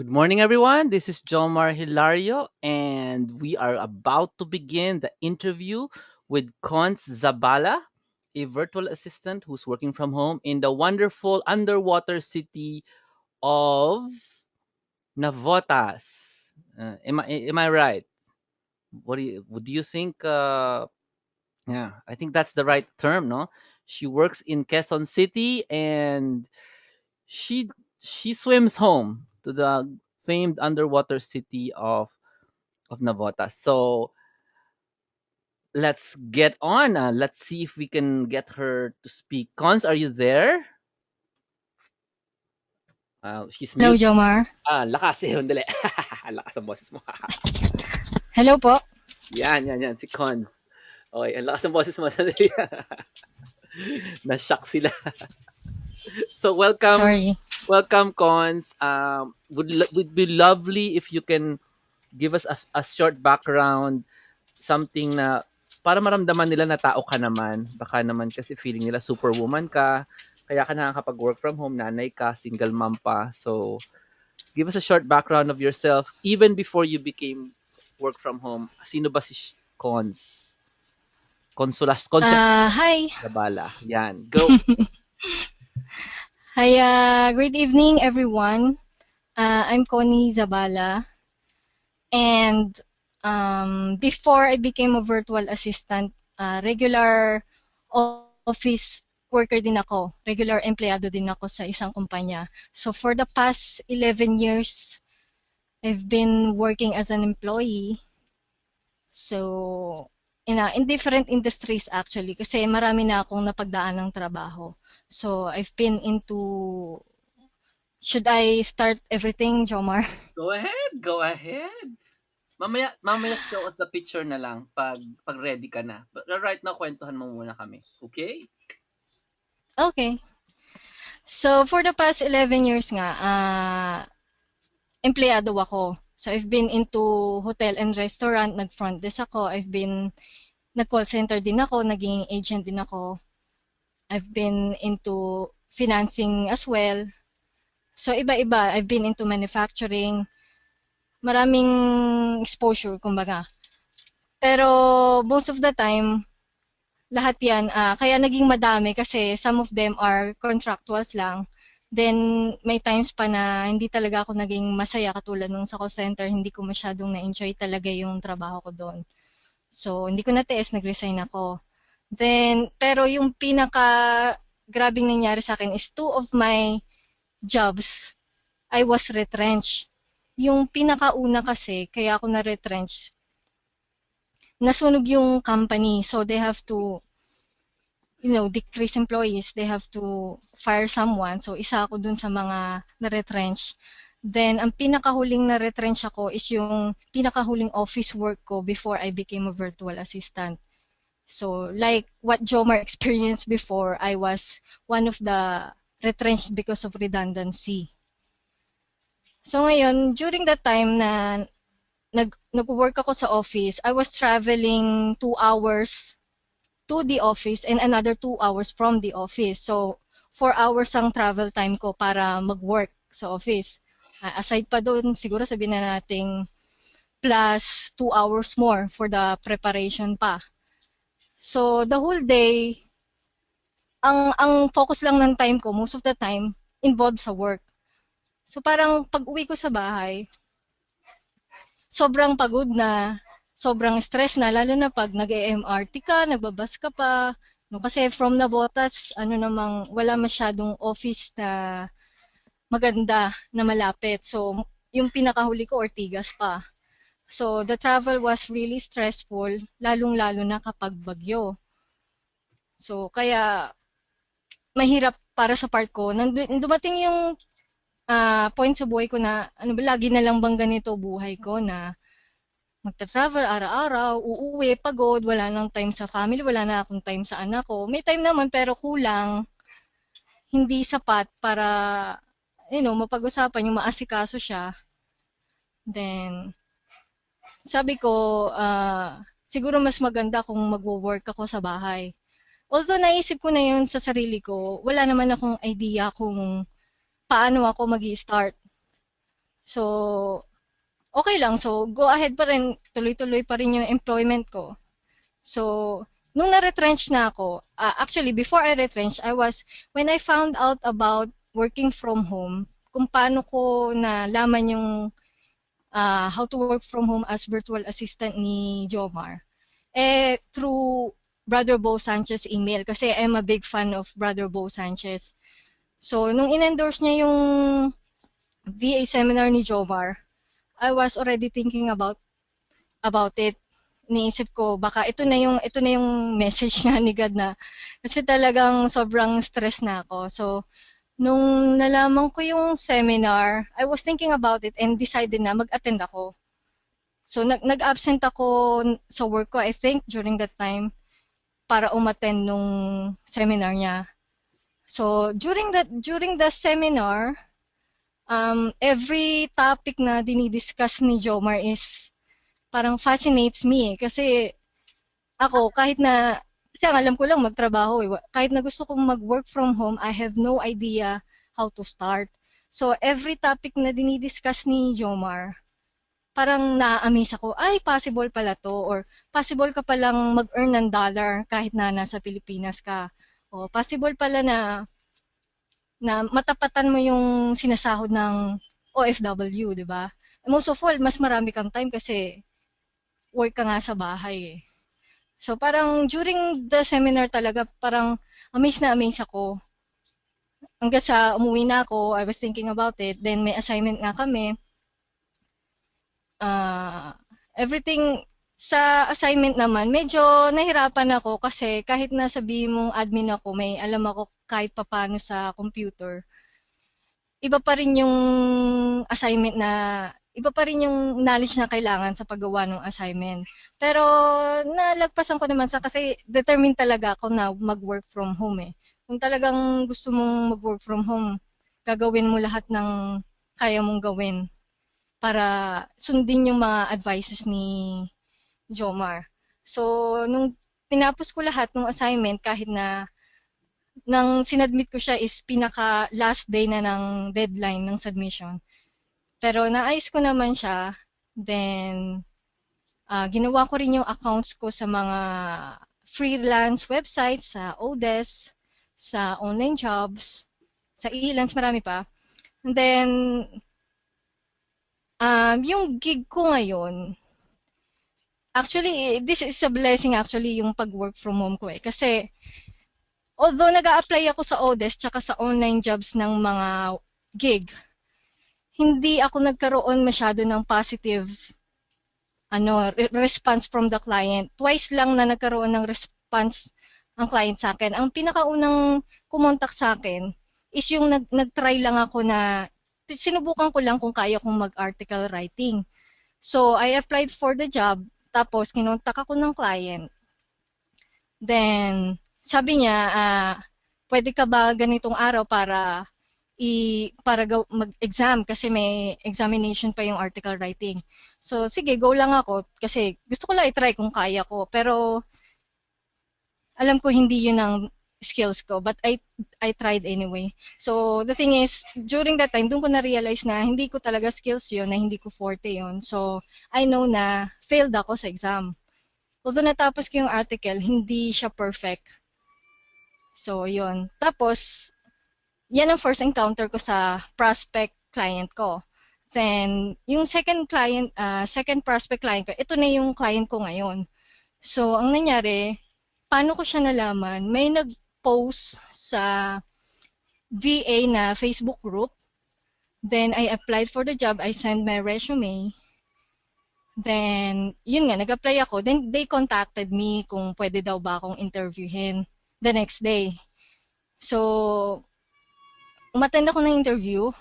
Good morning, everyone. This is Jomar Hilario, and we are about to begin the interview with Cons Zabala, a virtual assistant who's working from home in the wonderful underwater city of Navotas. Am I right? What do you think? Yeah, I think that's the right term, no? She works in Quezon City, and she she swims home to the famed underwater city of Navotas. So let's get on. Let's see if we can get her to speak. Cons, are you there? She's Hello, mute. Jomar. Lakas eh. Dali. Lakas ang boses mo. Hello po. yan. Si Cons. Okay, ang lakas ang boses mo. Sandali. Na-shock sila. So welcome, Sorry. welcome, Cons. Would be lovely if you can give us a short background, something na para maramdaman nila na tao ka naman. Baka naman kasi feeling nila superwoman ka, kaya ka nakakapag-work from home, nanay ka, single mom pa. So, give us a short background of yourself even before you became work from home. Sino ba si Cons? Concepcion Hi. Zabala. Yan. Go. Hi, great evening, everyone. I'm Connie Zabala. And before I became a virtual assistant, regular office worker din ako. Regular empleyado din ako sa isang kumpanya. So for the past 11 years, I've been working as an employee. So, in different industries actually kasi marami na akong napagdaan ng trabaho. So, I've been into should I start everything, Jomar? Go ahead. Go ahead. Mamaya show us the picture na lang pag ready ka na. But right now, kwentuhan mo muna kami. Okay? Okay. So, for the past 11 years nga, empleyado ako. So, I've been into hotel and restaurant, nag-front desk ako. Nag-call center din ako, naging agent din ako. I've been into financing as well. So, iba-iba. I've been into manufacturing. Maraming exposure, kumbaga. Pero most of the time, lahat yan, kaya naging madami kasi some of them are contractuals lang. Then, may times pa na hindi talaga ako naging masaya katulad nung sa call center, hindi ko masyadong na-enjoy talaga yung trabaho ko doon. So, hindi ko natiis, nag-resign ako. Then, pero yung pinaka grabing nangyari sa akin is two of my jobs, I was retrenched. Yung pinakauna kasi, kaya ako na-retrench, nasunog yung company. So, they have to, decrease employees. They have to fire someone. So, isa ako dun sa mga na-retrench. Then, ang pinakahuling na-retrench ako is yung pinakahuling office work ko before I became a virtual assistant. So, like what Jomar experienced before, I was one of the retrenched because of redundancy. So, ngayon, during that time na nag-work ako sa office, I was traveling 2 hours to the office and another 2 hours from the office. So, 4 hours ang travel time ko para mag-work sa office. Aside pa doon, siguro sabihin na nating plus 2 hours more for the preparation pa. So, the whole day, ang focus lang ng time ko, most of the time, involved sa work. So, parang pag-uwi ko sa bahay, sobrang pagod na, sobrang stress na, lalo na pag nag-MRT ka, nagbabas ka pa. No, kasi from Navotas, ano namang, wala masyadong office na maganda na malapit. So, yung pinakahuli ko, Ortigas pa. So, the travel was really stressful, lalong-lalo na kapag bagyo. So, kaya mahirap para sa part ko. Dumating yung point sa buhay ko na, ano ba, lagi na lang bang ganito buhay ko na magta-travel araw-araw, uuwi, pagod, wala nang time sa family, wala na akong time sa anak ko. May time naman pero kulang, hindi sapat para, mapag-usapan yung maasikaso siya. Then, sabi ko, siguro mas maganda kung magwo-work ako sa bahay. Although naisip ko na yun sa sarili ko, wala naman akong idea kung paano ako mag start. So, okay lang. So, go ahead pa rin. Tuloy-tuloy pa rin yung employment ko. So, nung na-retrench na ako, actually, before I retrench, when I found out about working from home, kung paano ko nalaman yung how to work from home as virtual assistant ni Jomar, through Brother Bo Sanchez email kasi I'm a big fan of Brother Bo Sanchez. So, nung in-endorse niya yung VA seminar ni Jomar, I was already thinking about it. Iniisip ko baka ito na yung message nga ni God na kasi talagang sobrang stress na ako. So nung nalaman ko yung seminar, I was thinking about it and decided na mag-attend ako. So nag-absent ako sa work ko I think during that time para umattend nung seminar niya. So during the seminar, every topic na dinidiscuss ni Jomar is parang fascinates me kasi ako, kasi ang alam ko lang magtrabaho eh. Kahit na gusto kong mag-work from home, I have no idea how to start. So, every topic na dinidiscuss ni Jomar, parang na-amaze ako, ay, possible pala to, or possible ka palang mag-earn ng dollar kahit na nasa Pilipinas ka. O, possible pala na matapatan mo yung sinasahod ng OFW, di ba? Most of all, mas marami kang time kasi work ka nga sa bahay eh. So parang during the seminar talaga parang amaze ako. Hanggang sa umuwi na ako, I was thinking about it. Then may assignment nga kami. Uh, everything sa assignment naman, medyo nahirapan ako kasi kahit na sabihin mong admin ako, may alam ako kahit papano sa computer. Iba pa rin yung assignment na iba pa rin yung knowledge na kailangan sa paggawa ng assignment. Pero nalagpasan ko naman sa kasi determined talaga ako na mag-work from home eh. Kung talagang gusto mong mag-work from home, gagawin mo lahat ng kaya mong gawin para sundin yung mga advices ni Jomar. So, nung tinapos ko lahat ng assignment, kahit na nang sinadmit ko siya is pinaka last day na ng deadline ng submission. Pero naayos ko naman siya. Then, ginawa ko rin yung accounts ko sa mga freelance websites, sa Odesk, sa online jobs, sa Elance, marami pa. And then, yung gig ko ngayon, actually, this is a blessing actually yung pag-work from home ko eh. Kasi, although nag apply ako sa Odesk tsaka sa online jobs ng mga gig, hindi ako nagkaroon masyado ng positive response from the client. Twice lang na nagkaroon ng response ang client sa akin. Ang pinakaunang kumontak sa akin is yung nag-try lang ako na sinubukan ko lang kung kaya kong mag-article writing. So, I applied for the job, tapos kinontak ako ng client. Then, sabi niya, pwede ka ba ganitong araw para mag-exam kasi may examination pa yung article writing. So, sige, go lang ako kasi gusto ko lang i-try kung kaya ko. Pero, alam ko hindi yun ang skills ko. But I tried anyway. So, the thing is, during that time, doon ko na-realize na hindi ko talaga skills yun, na hindi ko forte yun. So, I know na failed ako sa exam. Although natapos ko yung article, hindi siya perfect. So, yun. Tapos, yan ang first encounter ko sa prospect client ko. Then, yung second prospect client ko, ito na yung client ko ngayon. So, ang nangyari, paano ko siya nalaman? May nag-post sa VA na Facebook group. Then, I applied for the job. I sent my resume. Then, yun nga, nag-apply ako. Then, they contacted me kung pwede daw ba akong interviewin the next day. So, umattend ako ng interview.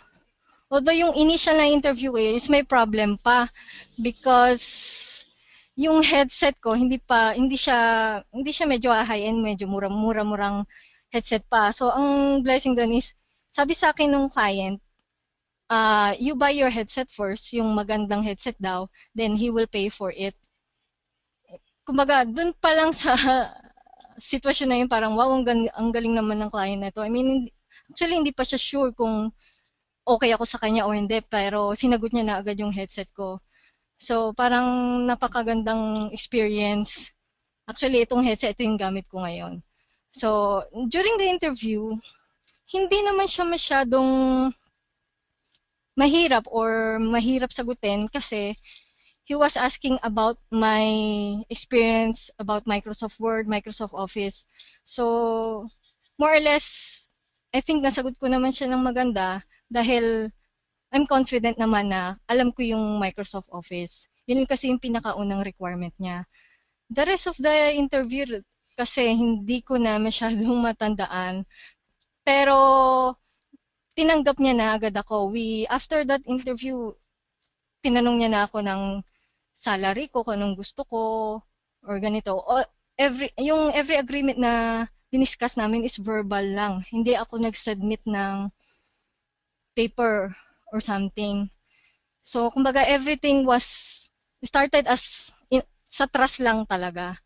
Although yung initial na interview is may problem pa because yung headset ko hindi siya medyo high-end, medyo murang headset pa. So ang blessing doon is sabi sa akin ng client, you buy your headset first, yung magandang headset daw, then he will pay for it. Kumbaga, doon pa lang sa sitwasyon na yun, parang wow, ang galing naman ng client na to. I mean, actually, hindi pa siya sure kung okay ako sa kanya o hindi, pero sinagot niya na agad yung headset ko. So, parang napakagandang experience. Actually, itong headset, ito yung gamit ko ngayon. So, during the interview, hindi naman siya masyadong mahirap sagutin kasi he was asking about my experience about Microsoft Word, Microsoft Office. So, more or less, I think nasagot ko naman siya ng maganda dahil I'm confident naman na alam ko yung Microsoft Office. Yun kasi yung pinakaunang requirement niya. The rest of the interview kasi hindi ko na masyadong matandaan. Pero tinanggap niya na agad ako. After that interview, tinanong niya na ako ng salary ko, kung anong gusto ko, or ganito. Every agreement na diniscuss namin is verbal lang. Hindi ako nag-submit ng paper or something. So, kumbaga, everything was started sa trust lang talaga.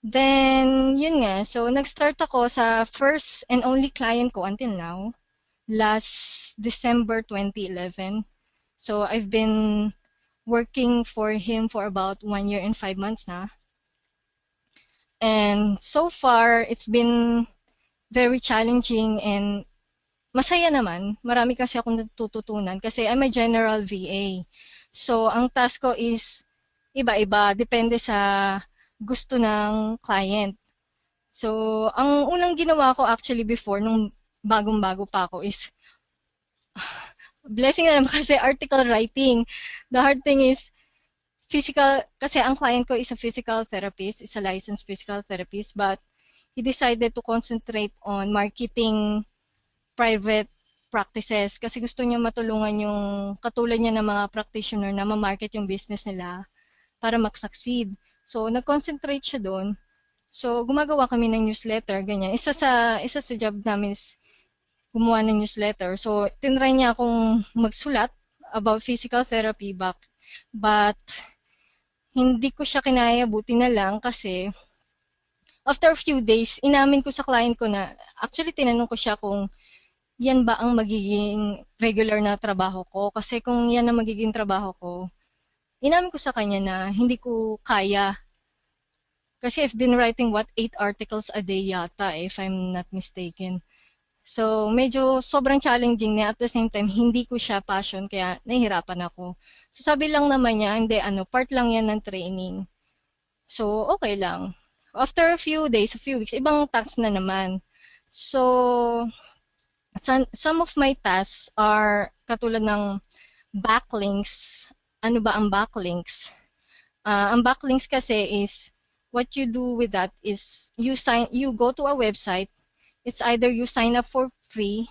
Then, yun nga. So, nag-start ako sa first and only client ko until now, last December 2011. So, I've been working for him for about 1 year and 5 months na. And so far, it's been very challenging and masaya naman. Marami kasi akong natututunan kasi I'm a general VA. So, ang task ko is iba-iba. Depende sa gusto ng client. So, ang unang ginawa ko actually before, nung bagong-bago pa ako is, blessing na naman kasi article writing. The hard thing is, kasi ang client ko is a physical therapist, is a licensed physical therapist, but he decided to concentrate on marketing private practices kasi gusto niya matulungan yung katulad niya ng mga practitioner na ma-market yung business nila para mag-succeed. So, nag-concentrate siya doon. So, gumagawa kami ng newsletter, ganyan. Isa sa job namin is gumawa ng newsletter. So, tinry niya akong magsulat about physical therapy but hindi ko siya kinaya, buti na lang kasi after a few days, inamin ko sa client ko na, actually tinanong ko siya kung yan ba ang magiging regular na trabaho ko. Kasi kung yan ang magiging trabaho ko, inamin ko sa kanya na hindi ko kaya. Kasi I've been writing 8 articles a day yata, if I'm not mistaken. So, medyo sobrang challenging na at the same time, hindi ko siya passion, kaya nahihirapan ako. So, sabi lang naman niya, hindi, part lang yan ng training. So, okay lang. After a few days, a few weeks, ibang tasks na naman. So, some of my tasks are katulad ng backlinks. Ano ba ang backlinks? Ang backlinks kasi is, what you do with that is, you go to a website. It's either you sign up for free,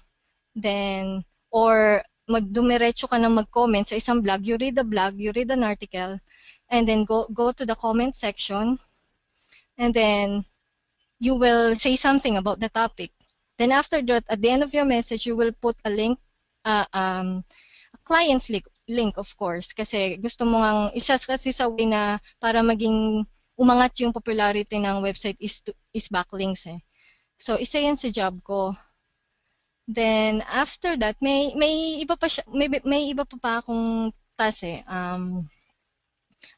then, or magdumiretso ka na mag-comment sa isang blog, you read an article, and then go to the comment section, and then you will say something about the topic. Then after that, at the end of your message, you will put a link, a client's link of course, kasi gusto mo ngang, isa kasi sa way na para maging umangat yung popularity ng website is backlinks eh. So, isa yan sa job ko. Then, after that, may iba pa siya, may iba pa akong task eh.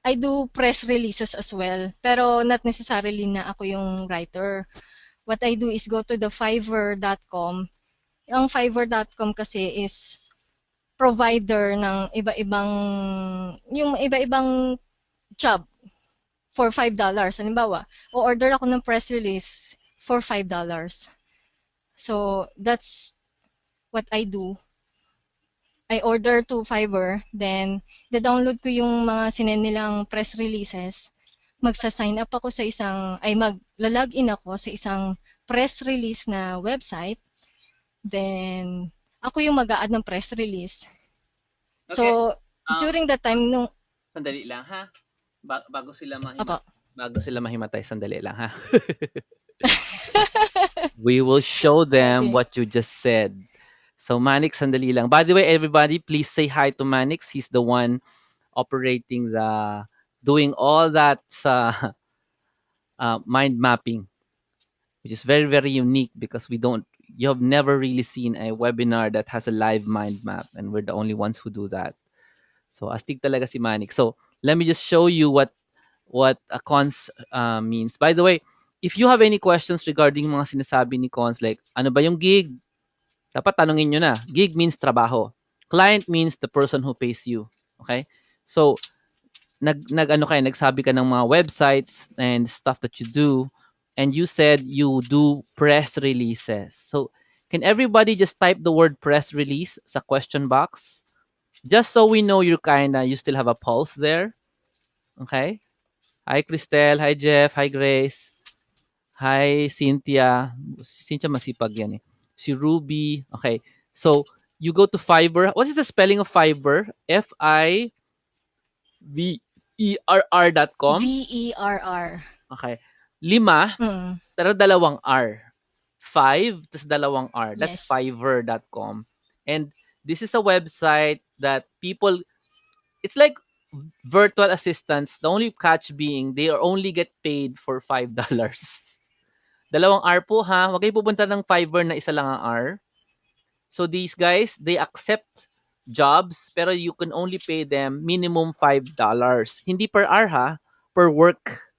I do press releases as well, pero not necessarily na ako yung writer. What I do is go to the Fiverr.com. Ang Fiverr.com kasi is provider ng iba-ibang job for $5. Halimbawa, o-order ako ng press release for $5. So, that's what I do. I order to Fiverr, then da-download ko yung mga sinend nilang press releases. Magsa-sign up ako sa magla-login ako sa isang press release na website. Then, ako yung mag-a-add ng press release. Okay. So, during that time, Sandali lang ha. Bago sila Apo. mahimatay, sandali lang ha. We will show them Okay. what you just said. So Manix, sandali lang. By the way, everybody, please say hi to Manix. He's the one operating doing all that mind mapping, which is very, very unique because we don't, you have never really seen a webinar that has a live mind map, and we're the only ones who do that. So astig talaga si Manik. So let me just show you what a cons means. By the way, if you have any questions regarding mga sinasabi ni cons, like ano ba yung gig, dapat tanungin nyo na. Gig means trabaho. Client means the person who pays you. Okay? So nagsabi ka ng mga websites and stuff that you do, and you said you do press releases. So can everybody just type the word press release sa question box, just so we know you still have a pulse there. Okay? Hi Cristel, hi Jeff, hi Grace, hi Cynthia. Cynthia masipag yan eh. Si Ruby. Okay. So you go to Fiverr. What is the spelling of Fiverr? Fiverr.com. VERR. Okay. 5, Mm. pero dalawang R. 5, tas dalawang R. That's Yes. Fiverr.com. And this is a website that people, it's like virtual assistants. The only catch being they are only get paid for $5. Dalawang R po ha. Huwag kayo pupunta ng Fiverr na isa lang ang R. So these guys, they accept jobs pero you can only pay them minimum $5. Hindi per hour ha, per work.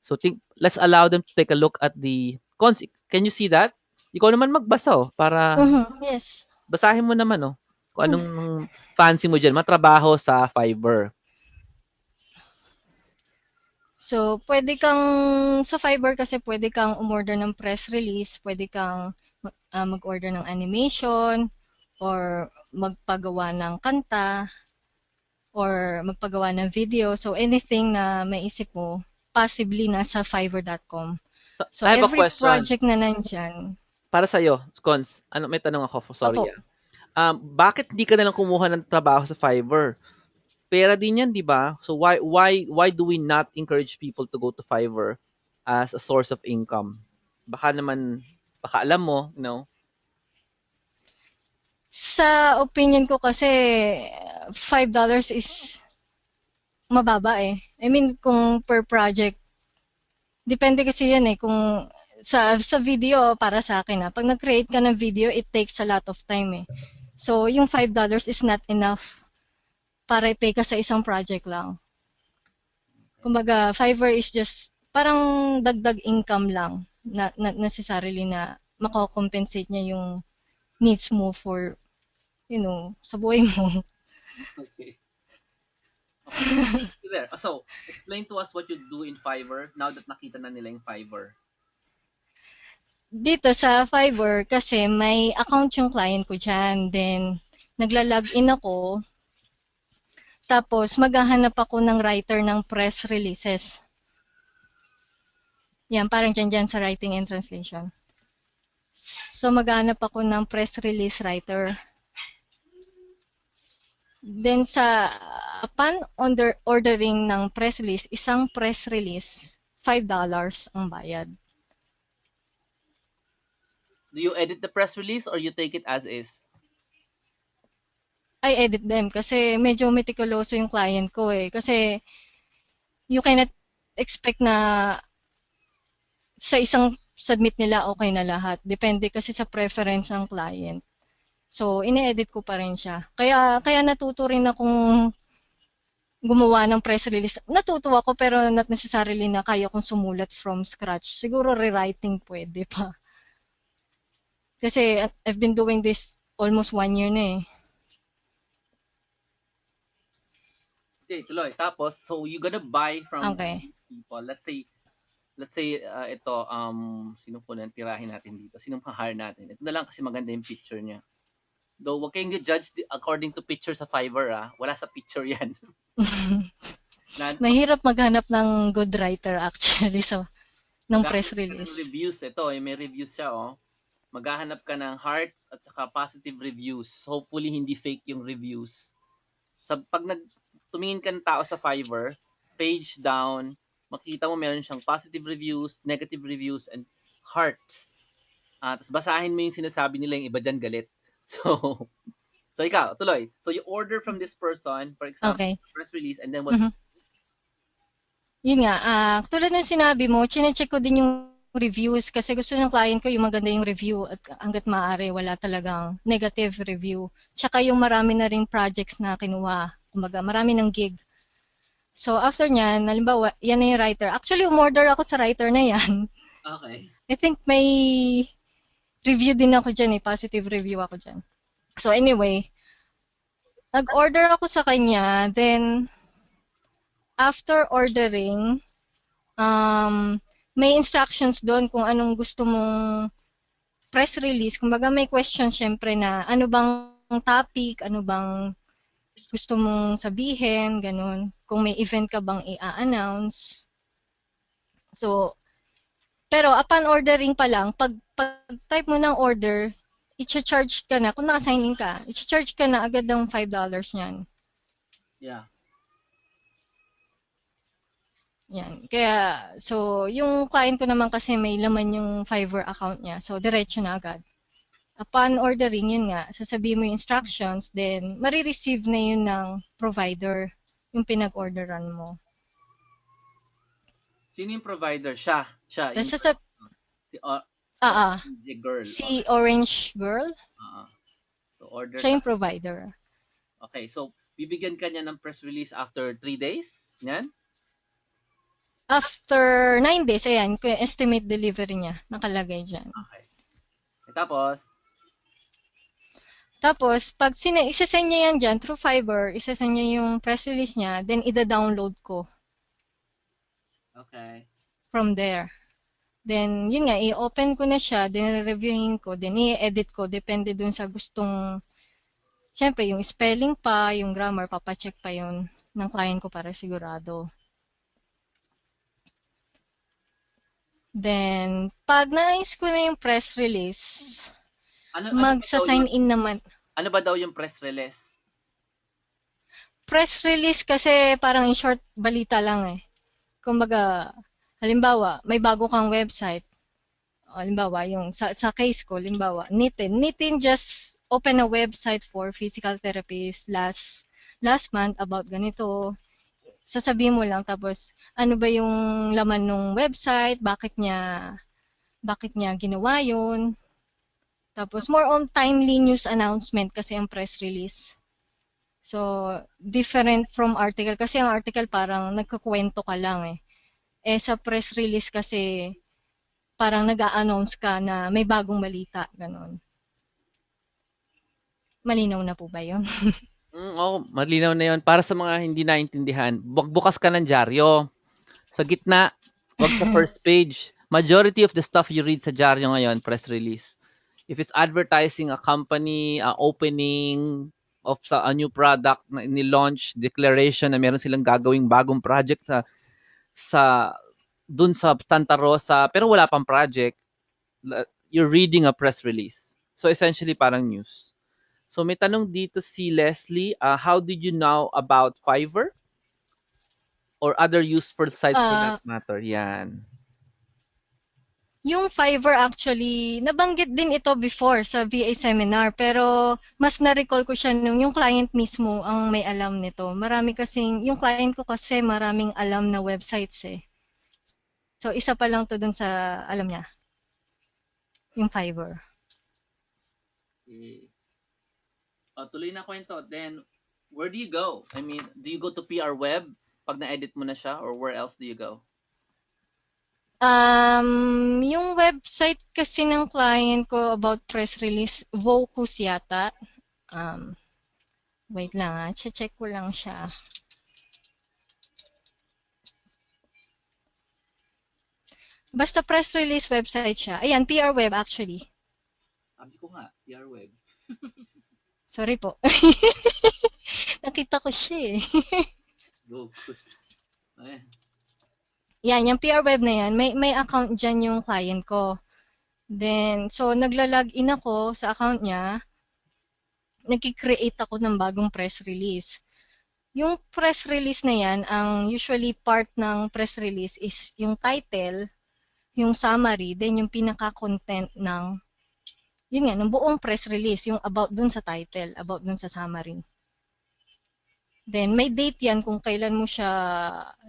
So let's allow them to take a look at the cons. Can you see that? Ikaw naman magbasa oh, para Mm-hmm. Yes. basahin mo naman oh. Kung anong fancy mo dyan, matrabaho sa Fiverr. So, pwede kang, sa Fiverr kasi pwede kang umorder ng press release, pwede kang mag-order ng animation, or magpagawa ng kanta, or magpagawa ng video. So, anything na maisip mo, possibly nasa fiverr.com. So, So, I have a every question project na nandyan, para sa iyo, Cons. Ano, may tanong ako, sorry. opo, Bakit di ka na lang kumuha ng trabaho sa Fiverr? Pera din 'yan, 'di ba? So why do we not encourage people to go to Fiverr as a source of income? Baka naman baka alam mo, you know. sa opinion ko kasi, $5 is mababa eh. I mean, kung per project, depende kasi yan eh. Kung sa video, para sa akin pag nag-create ka ng video, it takes a lot of time eh. So, yung $5 is not enough para i-pay ka sa isang project lang. Kumbaga, Fiverr is just parang dagdag income lang. Not necessarily na mako-compensate niya yung needs mo for, sa buhay mo. Okay. Okay. Thank you there. So, explain to us what you do in Fiverr now that nakita na nila yung Fiverr. Dito sa Fiverr kasi may account yung client ko dyan. Then, nagla-login ako. Tapos, maghahanap ako ng writer ng press releases. Yan, parang dyan sa writing and translation. So, maghahanap ako ng press release writer. Then, upon ordering ng press release, isang press release, $5 ang bayad. Do you edit the press release or you take it as is? I edit them kasi medyo meticuloso yung client ko eh. Kasi you cannot expect na sa isang submit nila okay na lahat. Depende kasi sa preference ng client. So, ini-edit ko pa rin siya. Kaya natuto rin akong gumawa ng press release. Natuto ako pero not necessarily na kaya kong sumulat from scratch. Siguro rewriting pwede pa. Kasi I've been doing this almost 1 year na eh. Okay, tuloy. Tapos, so you gonna buy from Okay. people. Let's say ito sino po nang tirahin natin dito? Sinong hire natin? Ito na lang kasi maganda yung picture niya. Though wag kayong judge according to picture sa Fiverr wala sa picture 'yan. na, Mahirap maghanap ng good writer actually ng press Maghahanap ka ng release. reviews. Ito, may reviews siya, oh. Maghahanap ka ng hearts at saka positive reviews. Hopefully, hindi fake yung reviews. Pag tumingin ka ng tao sa Fiverr, page down, makita mo meron siyang positive reviews, negative reviews, and hearts. Tapos basahin mo yung sinasabi nila, yung iba dyan galit. So ikaw, tuloy. So you order from this person, for example, Okay. press release, and then what? Mhm. Yun nga, tulad ng sinabi mo, chine-check ko din yung reviews kasi gusto ng client ko yung maganda yung review at hangga't maaari wala talagang negative review. Tsaka yung marami na ring projects na kinuha. Kumbaga, marami ng gig. So, after nyan, halimbawa, yan na yung writer. Actually, umorder ako sa writer na yan. Okay. I think may review din ako dyan eh. Positive review ako dyan. So, anyway, nag-order ako sa kanya. Then, after ordering, may instructions doon kung anong gusto mong press release. Kumbaga may question syempre na ano bang topic, ano bang gusto mong sabihin, ganun. Kung may event ka bang i-announce. So, pero upon ordering pa lang, pag type mo ng order, i-charge ka na, kung naka-sign in ka, i-charge ka na agad ng $5 niyan. Yeah. Yan. Kaya, so, yung client ko naman kasi may laman yung Fiverr account niya. So, diretso na agad. Upon ordering, yun nga, sasabihin mo yung instructions, then, marireceive na yun ng provider, yung pinag-orderan mo. Sino yung provider? Siya. Tapos, Yung girl. Si ah, Orange girl. si Okay. Orange Girl, So, order siya ka. yung provider. Okay. So, bibigyan ka niya ng press release after 3 days? Yan? After 9 days, ayan, kung estimate delivery niya, nakalagay dyan. Okay. Tapos, Tapos, pag isasend niya yan dyan, through Fiverr, isasend niya yung press release niya, then ida-download ko okay. from there. Then, yun nga, i-open ko na siya, then reviewin ko, then i-edit ko, depende dun sa gustong, syempre, yung spelling pa, yung grammar, papacheck pa yun ng client ko para sigurado. Then, pag naayos ko na yung press release, Ano ba daw magsa-sign yung in naman. ano ba daw yung press release? Press release kasi parang in short, balita lang eh. Kumbaga, halimbawa, may bago kang website. Halimbawa, yung sa case ko, halimbawa, Nitin just open a website for physical therapists last month about ganito. Sasabihin mo lang tapos ano ba yung laman ng website, bakit niya ginawa yun. Tapos more on timely news announcement kasi ang press release. So, different from article kasi ang article parang nagkukwento ka lang eh. Sa press release kasi parang nag-a-announce ka na may bagong balita, ganon. Malinaw na po ba yun? Oo, malinaw na 'yon. Para sa mga hindi naintindihan, bukas ka ng dyaryo. Sa gitna, 'wag sa first page. Majority of the stuff you read sa dyaryo ngayon, press release. If it's advertising a company, a opening of a new product na ni-launch, declaration na meron silang gagawing bagong project sa dun sa Santa Rosa, pero wala pang project, you're reading a press release. So essentially parang news. So may tanong dito si Leslie, how did you know about Fiverr or other useful sites for that Ah, matter? Yan. yung Fiverr actually, nabanggit din ito before sa VA seminar, pero mas na-recall ko siya nung yung client mismo ang may alam nito. Marami kasing, yung client ko kasi maraming alam na websites eh. So, isa pa lang to dun sa alam niya, yung Fiverr. Eh, tuloy na kwento. Then, where do you go? I mean, do you go to PR Web pag na-edit mo na siya or where else do you go? Yung website kasi ng client ko about press release, Vocus yata. Um, wait lang check ko lang siya. Basta press release website siya. Ayan, PR Web actually. Sabi ko nga, PR Web. Sorry po. Nakita ko siya eh. Go. Ayan. Yan, yung PR Web na yan, may account dyan yung client ko. Then, so nagla-login ako sa account niya, nagki-create ako ng bagong press release. Yung press release na yan, ang usually part ng press release is yung title, yung summary, then yung pinaka-content ng, yun nga, ng buong press release, yung about dun sa title, about dun sa summary. Then, may date yan kung kailan mo siya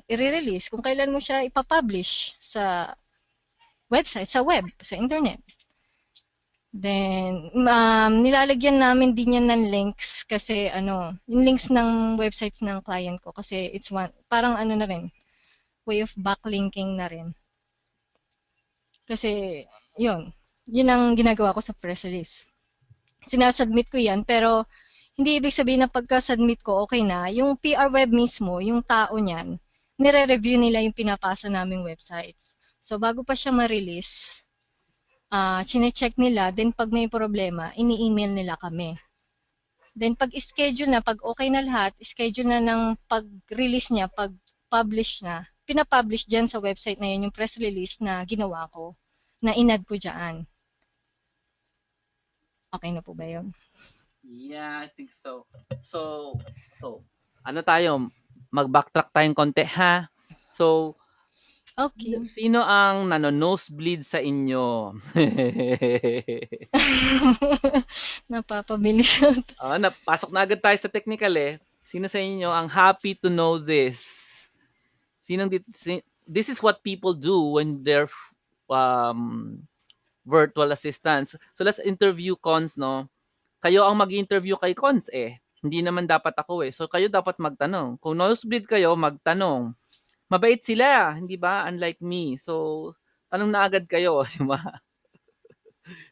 i-release, kung kailan mo siya ipapublish sa website, sa web, sa internet. Then, nilalagyan namin din yan ng links kasi yung links ng websites ng client ko kasi it's one, parang na rin, way of backlinking na rin. Kasi, yun ang ginagawa ko sa press release. Sinasubmit ko yan, pero hindi ibig sabihin na pagka-submit ko, okay na. Yung PR web mismo, yung tao niyan, nire-review nila yung pinapasa naming websites. So, bago pa siya ma-release, chine-check nila, then pag may problema, ini-email nila kami. Then pag schedule na, pag okay na lahat, schedule na ng pag-release niya, pag-publish na, pinapublish dyan sa website na yun yung press release na ginawa ko, na inad ko dyan. Okay na po ba yun? Yeah, I think so. So, so ano tayo? Mag-backtrack tayong konti, ha? So, Okay. sino ang nano-nosebleed sa inyo? Napapabilis. Napasok na agad tayo sa technical eh. Sino sa inyo ang happy to know this? This is what people do when they're um, virtual assistants. So let's interview cons, no? Kayo ang mag-interview kay cons eh. Hindi naman dapat ako eh. So kayo dapat magtanong. Kung nosebleed kayo, magtanong. Mabait sila, hindi ba? Unlike me. So, tanong na agad kayo, di ba?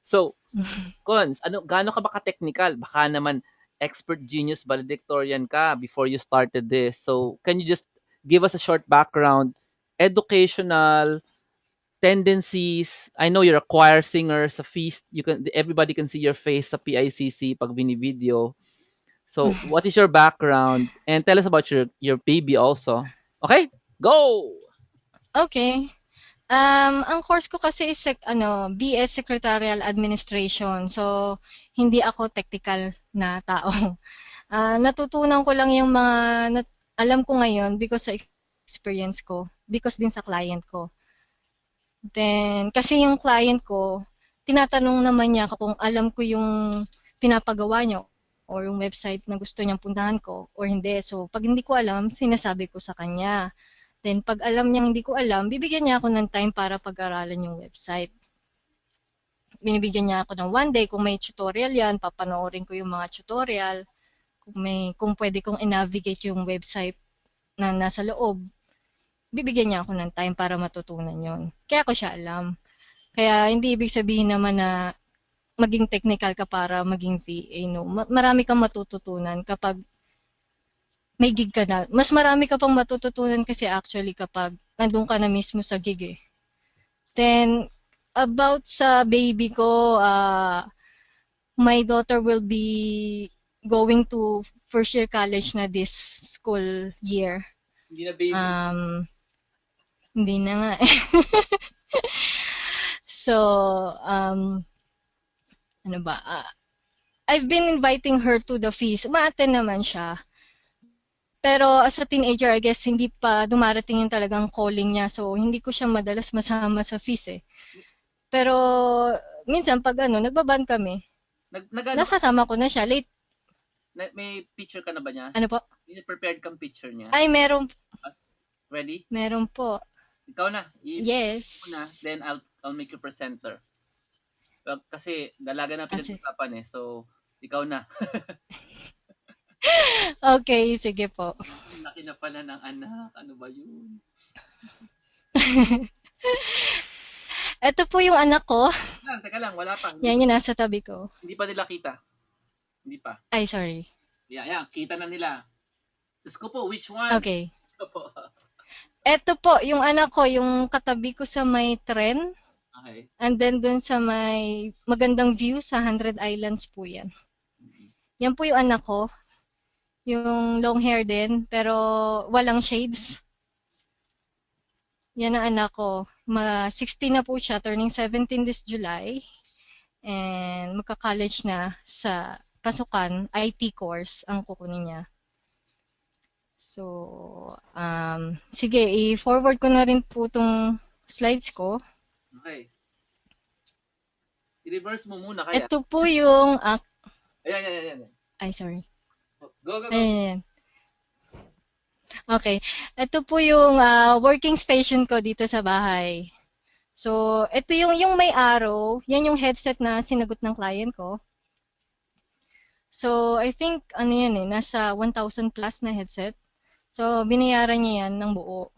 So, cons, gaano ka ba ka-technical? Baka naman expert genius valedictorian ka before you started this. So, can you just give us a short background, educational, tendencies? I know you're a choir singer sa feast. Everybody can see your face sa PICC pag bini-video. So, what is your background? And tell us about your baby also. Okay? Go! Okay. Ang course ko kasi is BS Secretarial Administration. So, hindi ako technical na tao. Natutunan ko lang yung mga alam ko ngayon because sa experience ko, because din sa client ko. Then, kasi yung client ko, tinatanong naman niya kung alam ko yung pinapagawa niya or yung website na gusto niyang puntahan ko or hindi. So, pag hindi ko alam, sinasabi ko sa kanya. Then, pag alam niyang hindi ko alam, bibigyan niya ako ng time para pag-aralan yung website. Binibigyan niya ako ng one day. Kung may tutorial yan, papanoorin ko yung mga tutorial. Kung pwede kong i-navigate yung website na nasa loob, bibigyan niya ako ng time para matutunan yon. Kaya ko siya alam. Kaya hindi ibig sabihin naman na maging technical ka para maging VA, no? Marami kang matututunan kapag may gig ka na. Mas marami ka pang matututunan kasi actually kapag nandun ka na mismo sa gig eh. Then, about sa baby ko, my daughter will be going to first year college na this school year. Hindi na baby. Hindi na nga eh. So, ano ba? I've been inviting her to the feast. Ma-attend naman siya. Pero as a teenager, I guess, hindi pa dumarating yung talagang calling niya. So, hindi ko siya madalas masama sa feast eh. Pero, minsan pag nagbaband kami, nasasama ko na siya. Late. May picture ka na ba niya? Ano po? May prepared kang picture niya? Ay, meron. Ready? Meron po. Ikaw na. Yes. Na, then I'll make you presenter. Kasi dalaga na pinag-usapan eh. So, ikaw na. Okay, sige po. Laki na pala ng anak. Ano ba yun? Ito po yung anak ko. Teka lang, wala pa. Yan yung nasa tabi ko. Hindi pa nila kita. Hindi pa. Ay, sorry. Yeah, kita na nila. Diyos ko po, which one? Okay. Ito po, yung anak ko, yung katabi ko sa may tren. Okay. And then dun sa may magandang view sa 100 Islands po yan. Yan po yung anak ko. Yung long hair din, pero walang shades. Yan ang anak ko. 16 na po siya, turning 17 this July. And magka-college na sa pasukan, IT course ang kukunin niya. So, sige, i-forward ko na rin po itong slides ko. Okay. I-reverse mo muna kaya. Ito po yung... Ayan. Ay, sorry. Go. Ayan. Okay. Ito po yung working station ko dito sa bahay. So, ito yung may arrow, yan yung headset na sinagot ng client ko. So, I think, ano yan eh, nasa 1,000 plus na headset. So, binayaran niya yan ng buo.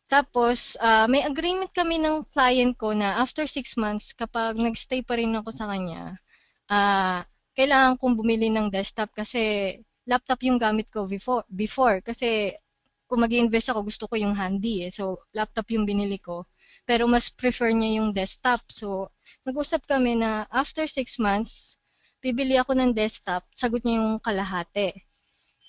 Tapos, may agreement kami ng client ko na after 6 months, kapag nagstay pa rin ako sa kanya, kailangan kong bumili ng desktop kasi laptop yung gamit ko before kasi kung mag-invest ako, gusto ko yung handy eh. So, laptop yung binili ko. Pero mas prefer niya yung desktop. So, nag-usap kami na after 6 months, bibili ako ng desktop, sagot niya yung kalahati.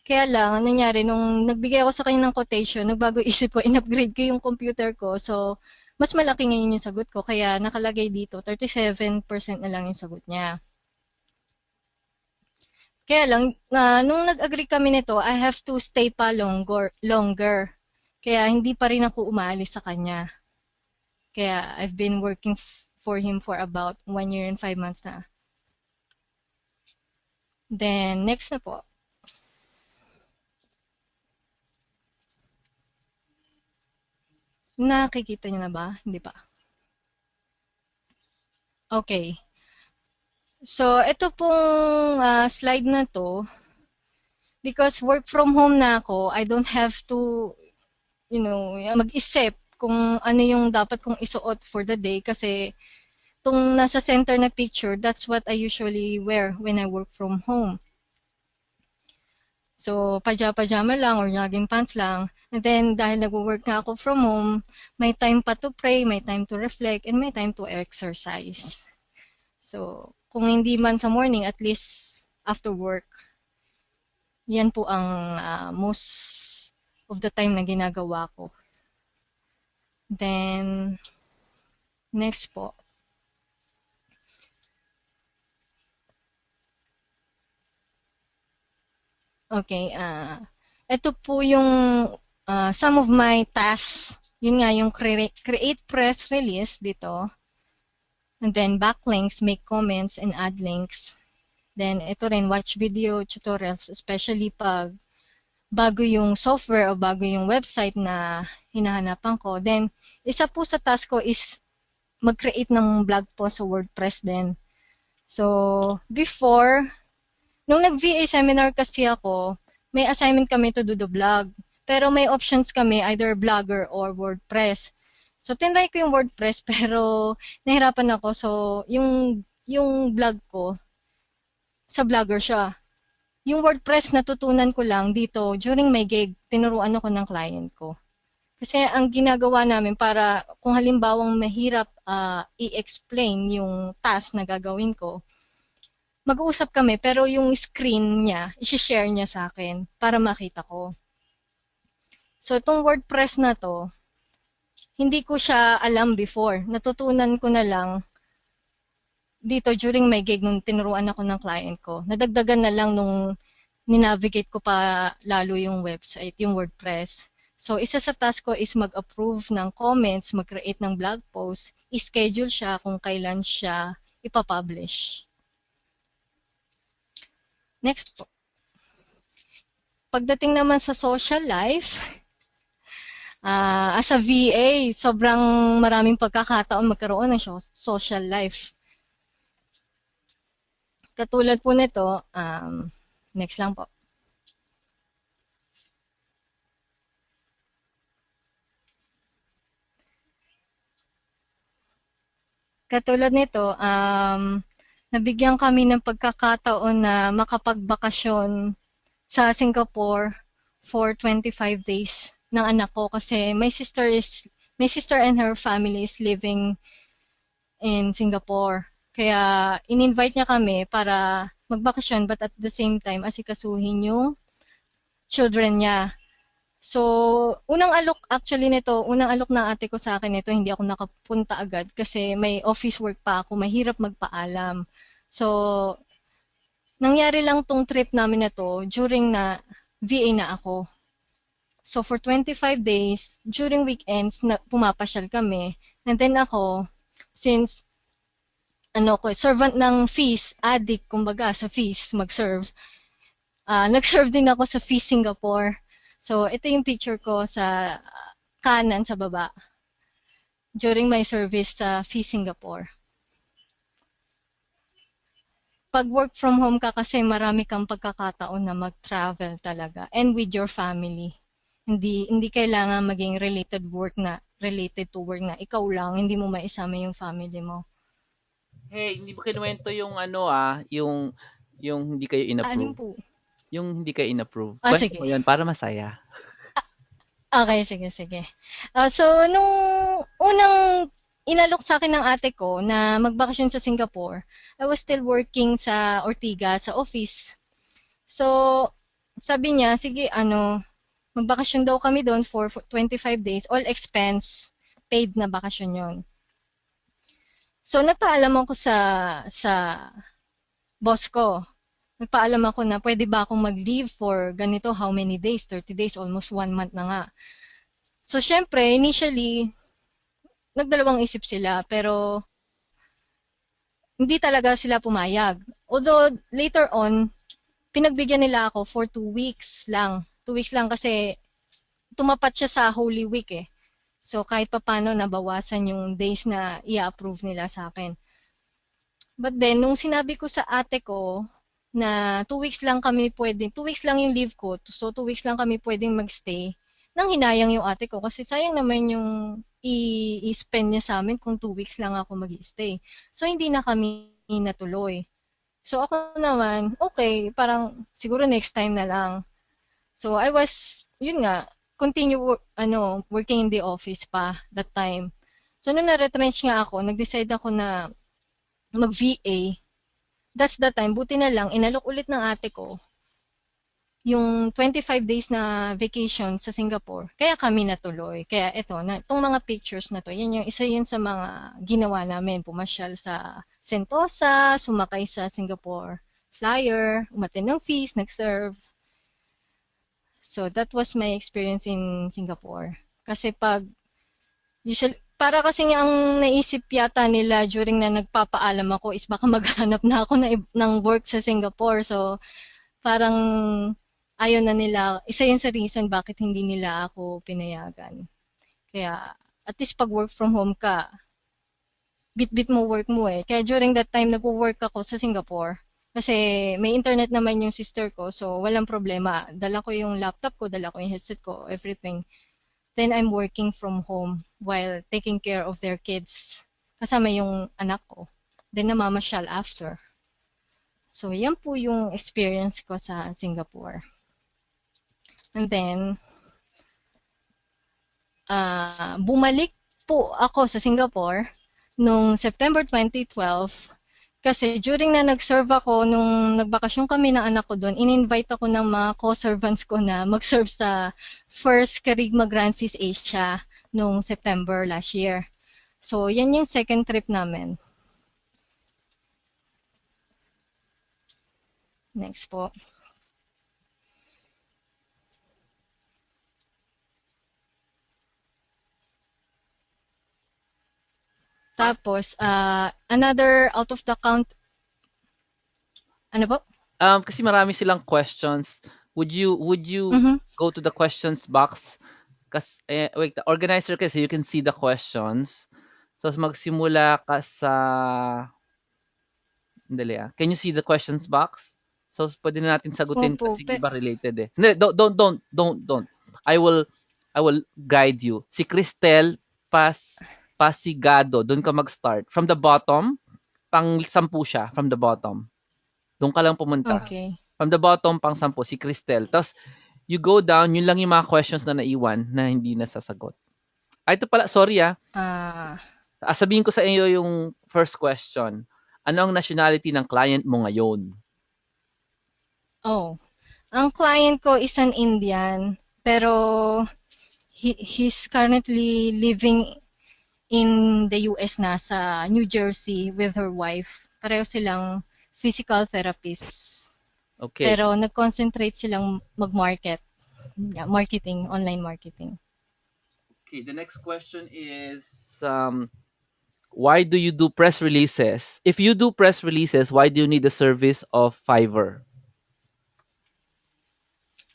Kaya lang, ang nangyari, nung nagbigay ako sa kanya ng quotation, nagbago isip ko, in-upgrade ko yung computer ko. So, mas malaki ngayon yung sagot ko. Kaya nakalagay dito, 37% na lang yung sagot niya. Kaya lang, nung nag-agree kami nito, I have to stay pa longer. Kaya hindi pa rin ako umaalis sa kanya. Kaya I've been working for him for about 1 year and 5 months na. Then, next na po. Nakikita niyo na ba? Hindi pa. Okay. So, ito pong slide na to, because work from home na ako, I don't have to, mag-isip kung ano yung dapat kong isuot for the day kasi itong nasa center na picture, that's what I usually wear when I work from home. So, pajama lang or jogging pants lang. And then, dahil nag-work nga ako from home, may time pa to pray, may time to reflect, and may time to exercise. So, kung hindi man sa morning, at least after work. Yan po ang most of the time na ginagawa ko. Then, next po. Okay, ito po yung some of my tasks. Yun nga, yung create press release dito. And then backlinks, make comments, and add links. Then ito rin, watch video tutorials, especially pag bago yung software o bago yung website na hinahanapan ko. Then, isa po sa task ko is mag-create ng blog post sa WordPress din. So, before, nung nag-VA seminar kasi ako, may assignment kami to do the blog. Pero may options kami, either Blogger or WordPress. So, tinry ko yung WordPress, pero nahirapan ako. So, yung blog ko, sa Blogger siya. Yung WordPress natutunan ko lang dito during my gig, tinuruan ako ng client ko. Kasi ang ginagawa namin para kung halimbawang mahirap i-explain yung task na gagawin ko, mag-uusap kami pero yung screen niya, i-share niya sa akin para makita ko. So itong WordPress na to, hindi ko siya alam before. Natutunan ko na lang dito during my gig nung tinuruan ako ng client ko. Nadagdagan na lang nung ninavigate ko pa lalo yung website, yung WordPress. So, isa sa task ko is mag-approve ng comments, mag-create ng blog post, i-schedule siya kung kailan siya ipapublish. Next po. Pagdating naman sa social life, as a VA, sobrang maraming pagkakataon magkaroon ng social life. Katulad po nito, next lang po. Katulad nito, nabigyan kami ng pagkakataon na makapagbakasyon sa Singapore for 25 days ng anak ko kasi my sister and her family is living in Singapore. Kaya in-invite niya kami para magbakasyon but at the same time asikasuhin yung children niya. So, unang alok actually nito, unang alok ng ate ko sa akin nito, hindi ako nakapunta agad kasi may office work pa ako, mahirap magpaalam. So, nangyari lang tong trip namin na to during na VA na ako. So, for 25 days, during weekends, pumapasyal kami. And then ako, since servant ng fees, addict, kumbaga, sa fees, mag-serve, nag-serve din ako sa Fees Singapore. So, ito yung picture ko sa kanan sa baba. during my service sa FI Singapore. Pag work from home ka kasi marami kang pagkakataon na mag-travel talaga and with your family. Hindi kailangan maging related to work na ikaw lang, hindi mo maisama yung family mo. Hey, hindi mo kinuwento yung ano yung hindi kayo Alin inapprove. po? Yung hindi kayo inapprove. Ah, Kwento mo sige. yun para masaya. Okay, sige, sige. So, nung unang inalok sa akin ng ate ko na magbakasyon sa Singapore, I was still working sa Ortigas, sa office. So, sabi niya, sige, magbakasyon daw kami doon for 25 days, all expense paid na bakasyon yon. So, nagpaalam ako sa boss ko. Nagpaalam ako na pwede ba akong mag-leave for ganito, how many days? 30 days, almost 1 month na nga. So, syempre, initially, nagdalawang isip sila, pero hindi talaga sila pumayag. Although, later on, pinagbigyan nila ako for 2 weeks lang. 2 weeks lang kasi tumapat siya sa Holy Week eh. So, kahit papano nabawasan yung days na i-approve nila sa akin. But then, nung sinabi ko sa ate ko na 2 weeks lang kami pwedeng, 2 weeks lang yung leave ko, so 2 weeks lang kami pwedeng magstay, nang hinayang yung ate ko kasi sayang naman yung i-spend niya sa amin kung 2 weeks lang ako mag-stay. So, hindi na kami natuloy. So, ako naman, okay, parang siguro next time na lang. So, I was, yun nga, working in the office pa that time. So, nung na-retrench nga ako, nag-decide ako na mag-VA. That's the time. Buti na lang, inalok ulit ng ate ko yung 25 days na vacation sa Singapore. Kaya kami natuloy. Kaya itong mga pictures na to, yan yung isa yun sa mga ginawa namin. Pumasyal sa Sentosa, sumakay sa Singapore Flyer, umattend ng feast, nag-serve. So that was my experience in Singapore. Kasi para kasi ang naisip yata nila during na nagpapaalam ako is baka maghanap na ako ng work sa Singapore. So parang ayaw na nila, isa yun sa reason bakit hindi nila ako pinayagan. Kaya at least pag work from home ka, bit-bit mo work mo eh. Kaya during that time, nagwo-work ako sa Singapore. Kasi may internet naman yung sister ko, so walang problema. Dala ko yung laptop ko, dala ko yung headset ko, everything. Then I'm working from home while taking care of their kids. Kasama yung anak ko. Then namamasyal after. So yan po yung experience ko sa Singapore. And then, bumalik po ako sa Singapore nung September 2012 kasi during na nag-serve ako, nung nagbakasyon kami ng anak ko doon, in-invite ako ng mga co-servants ko na mag-serve sa first Kerigma Grand Feast Asia nung September last year. So, yan yung second trip namin. Next po. Tapos, another out of the count, ano po? Kasi marami silang questions. Would you Mhm. go to the questions box? Wait, the organizer kasi you can see the questions. So magsimula ka sa dali Can you see the questions box? So pwede na natin sagutin Opo, kasi iba related eh. Hindi, don't. I will I will guide you. Si Cristel Pasigado, doon ka mag-start. From the bottom, pang 10 siya from the bottom. Doon ka lang pumunta. okay. From the bottom, pang 10, si Cristel. Tapos, you go down, yun lang yung mga questions na naiwan na hindi nasasagot. Ito pala, sorry Ah, Sabihin ko sa iyo yung first question. Ano ang nationality ng client mo ngayon? oh. Ang client ko is an Indian, pero he's currently living in the US na sa New Jersey with her wife. Pareho silang physical therapists. Okay. Pero nag-concentrate silang mag-market. Yeah, marketing, online marketing. Okay, the next question is why do you do press releases? If you do press releases, why do you need the service of Fiverr?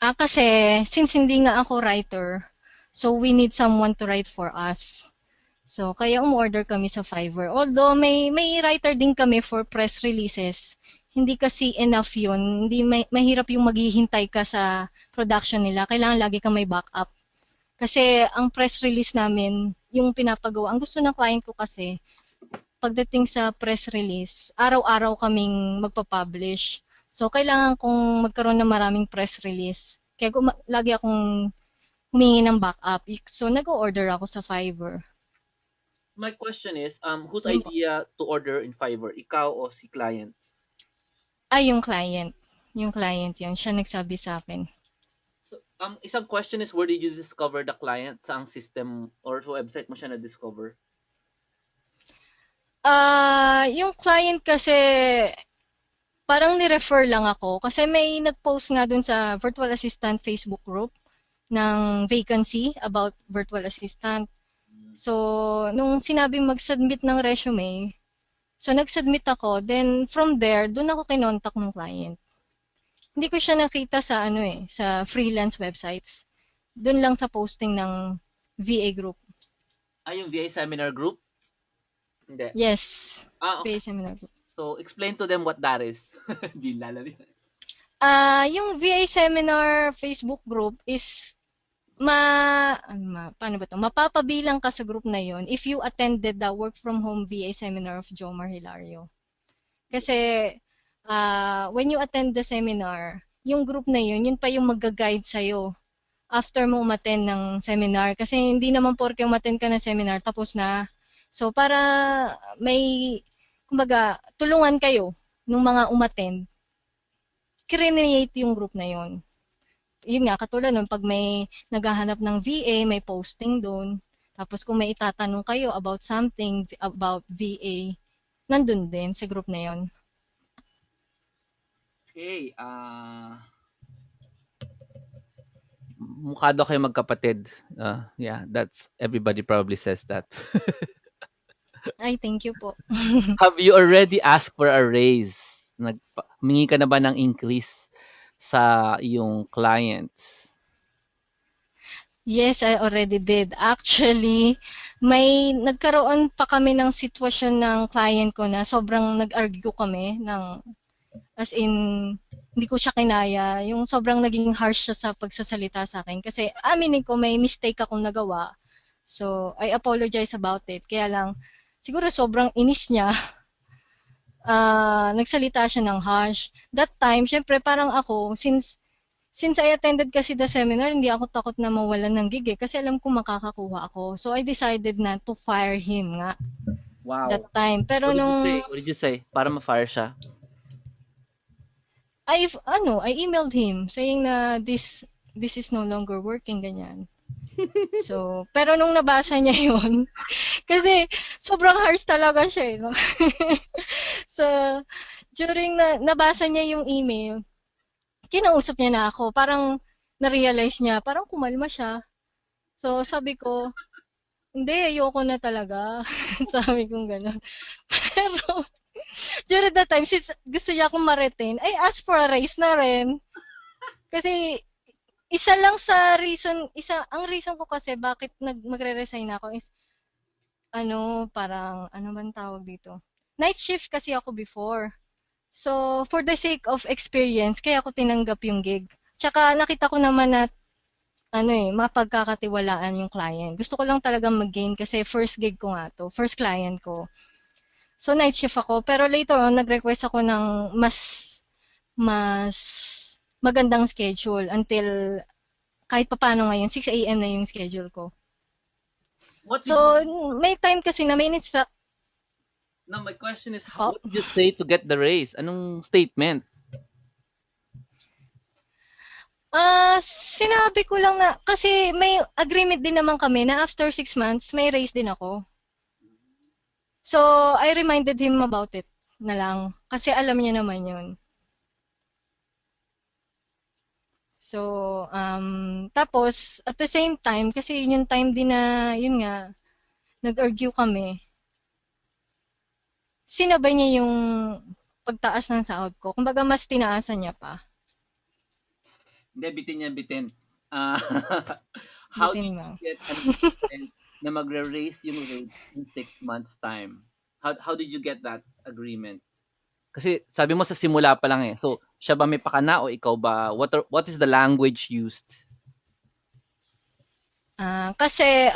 Kasi since hindi nga ako writer, so we need someone to write for us. So, kaya umorder kami sa Fiverr. Although may writer din kami for press releases. Hindi kasi enough yun. Hindi mahirap yung maghihintay ka sa production nila. Kailangan lagi kang may backup. Kasi ang press release namin, yung pinapagawa, ang gusto ng client ko kasi, pagdating sa press release, araw-araw kaming magpa-publish. So, kailangan kong magkaroon ng maraming press release. Kaya lagi akong humingi ng backup. So, nag-order ako sa Fiverr. My question is, whose Yun po. idea to order in Fiverr? Ikaw o si client? Ay, yung client. Yung client yun. Siya nagsabi sa akin. So, isang question is, where did you discover the client? Saang system or sa website mo siya na-discover? Yung client kasi, parang ni-refer lang ako. Kasi may nag-post nga dun sa virtual assistant Facebook group ng vacancy about virtual assistant. So, nung sinabi mag-submit ng resume, so nag-submit ako. Then, from there, dun ako kinontak ng client. Hindi ko siya nakita sa sa freelance websites. Dun lang sa posting ng VA group. Yung VA seminar group? Hindi. Yes, Okay. VA seminar group. So, explain to them what that is. Hindi lalabi. Yung VA seminar Facebook group is paano ba 'to? Mapapabilang ka sa group na 'yon if you attended the work from home VA seminar of Jomar Hilario. Kasi when you attend the seminar, yung group na 'yon, yun pa yung magga-guide sa'yo after mo umattend ng seminar. Kasi hindi naman porke umattend ka ng seminar tapos na. So para may kumbaga tulungan kayo nung mga umattend, create yung group na 'yon. Yun nga, katulad nun, pag may naghahanap ng VA, may posting doon. Tapos kung may itatanong kayo about something about VA, nandun din sa group na yon. Okay. Mukha daw kayo magkapatid. Yeah, that's everybody probably says that. Ay, thank you po. Have you already asked for a raise? Humingi ka na ba ng increase sa iyong clients? Yes, I already did. Actually, may nagkaroon pa kami ng sitwasyon ng client ko na sobrang nag-argue kami ng as in hindi ko siya kinaya. Yung sobrang naging harsh siya sa pagsasalita sa akin. Kasi aminin ko may mistake akong nagawa. So, I apologize about it. Kaya lang, siguro sobrang inis niya. Nagsalita siya ng harsh. That time, syempre parang ako, since I attended kasi the seminar, hindi ako takot na mawalan ng gig eh, kasi alam ko makakakuha ako. So, I decided na to fire him nga that Wow. time. Pero What did you nung say? What did you say? Para ma-fire siya? I emailed him saying na this is no longer working, ganyan. So, pero nung nabasa niya yun, kasi sobrang harsh talaga siya eh. No? So, during na nabasa niya yung email, kinausap niya na ako. Parang na-realize niya, parang kumalma siya. So, sabi ko, hindi, ayoko na talaga. Sabi kong gano'n. Pero, during that time, since gusto niya akong ma-retain, I asked for a raise na rin. Kasi, ang reason ko kasi bakit magre-resign ako is, parang, ano man tawag dito? Night shift kasi ako before. So, for the sake of experience, kaya ako tinanggap yung gig. Tsaka nakita ko naman na mapagkakatiwalaan yung client. Gusto ko lang talagang mag-gain kasi first gig ko nga to, first client ko. So, night shift ako. Pero later on, nag-request ako ng mas magandang schedule until kahit papano ngayon, 6 a.m. na yung schedule ko. What did you... So, may time kasi na may instruct No, my question is, po. what did you say to get the raise? Anong statement? Sinabi ko lang na, kasi may agreement din naman kami na after 6 months, may raise din ako. So, I reminded him about it na lang. Kasi alam niya naman yun. So, tapos, at the same time, kasi yun yung time din na, yun nga, nag-argue kami, sinabay niya yung pagtaas ng sahod ko. Kumbaga, mas tinaasan niya pa. Hindi, bitin yan, bitin. Uh, how Bitin did mo. you get an increment na magre-raise yung rates in 6 months time. How did you get that agreement? Kasi sabi mo sa simula pa lang eh. So, siya ba may pakana o ikaw ba? What is the language used? Kasi,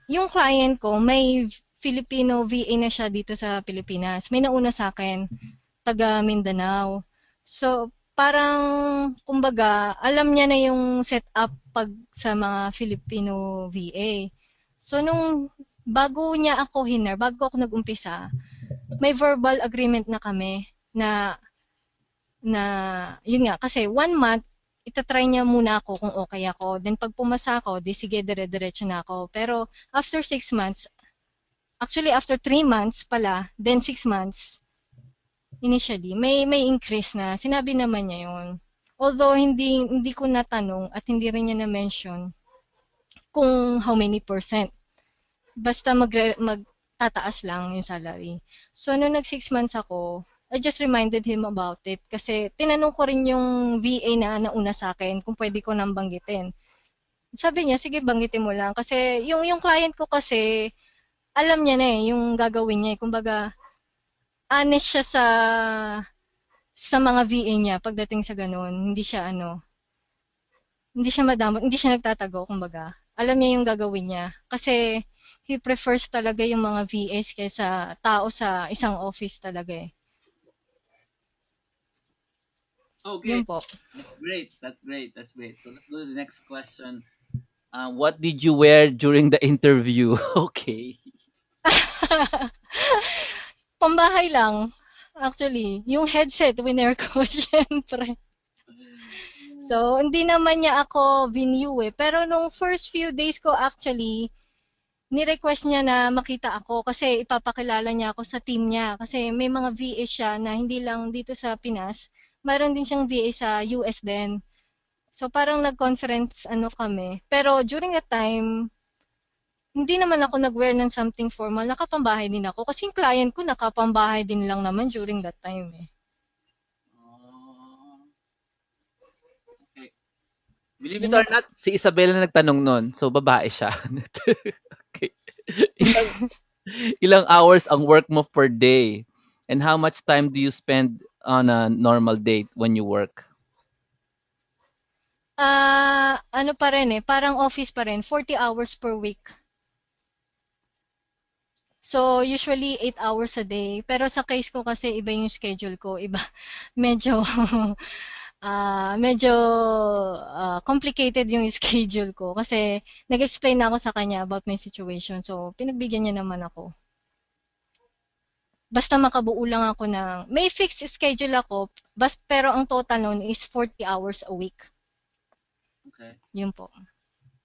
yung client ko may Filipino VA na siya dito sa Pilipinas. May nauna sa akin, taga Mindanao. So, parang kumbaga alam niya na yung setup 'pag sa mga Filipino VA. So, nung bago ako nag-umpisa, may verbal agreement na kami na na yun nga kasi 1 month ita-try niya muna ako kung okay ako. Then 'pag pumasa ako, 'di sige dire-diretso na ako. Pero after 6 months, actually after 3 months pala, then 6 months, initially, may increase na. Sinabi naman niya yun. Although hindi ko natanong at hindi rin niya na-mention kung how many percent. Basta magtataas lang yung salary. So, nung nag 6 months ako, I just reminded him about it kasi tinanong ko rin yung VA na nauna sa akin kung pwede ko nang banggitin. Sabi niya, sige banggitin mo lang. Kasi yung client ko kasi, alam niya na eh, yung gagawin niya. Kumbaga, honest siya sa mga VA niya pagdating sa ganun. Hindi siya madamot, hindi siya nagtatago, kumbaga. Alam niya yung gagawin niya. Kasi he prefers talaga yung mga VAs kaysa tao sa isang office talaga eh. Okay. Yun po. That's great. That's great. That's great. So let's go to the next question. What did you wear during the interview? Okay. Pambahay lang. Actually, yung headset, winner ko, syempre. So, hindi naman niya ako vinew eh. Pero nung first few days ko actually, ni-request niya na makita ako kasi ipapakilala niya ako sa team niya. Kasi may mga VA siya na hindi lang dito sa Pinas, mayroon din siyang VA sa US din. So parang nag-conference ano kami. Pero during that time, hindi naman ako nag-wear ng something formal. Nakapambahay din ako. Kasi yung client ko nakapambahay din lang naman during that time eh. Oh, okay. Believe it Yun na or po. not, si Isabella na nagtanong nun. So, babae siya. Okay. Ilang, ilang hours ang work mo per day? And how much time do you spend on a normal day when you work? Ano pa rin eh, parang office pa rin, 40 hours per week. So, usually 8 hours a day. Pero sa case ko kasi iba yung schedule ko. Iba, medyo, medyo complicated yung schedule ko. Kasi nag-explain na ako sa kanya about my situation. So, pinagbigyan niya naman ako. Basta makabuo lang ako ng, may fixed schedule ako, pero ang total nun is 40 hours a week. Okay. Yun po.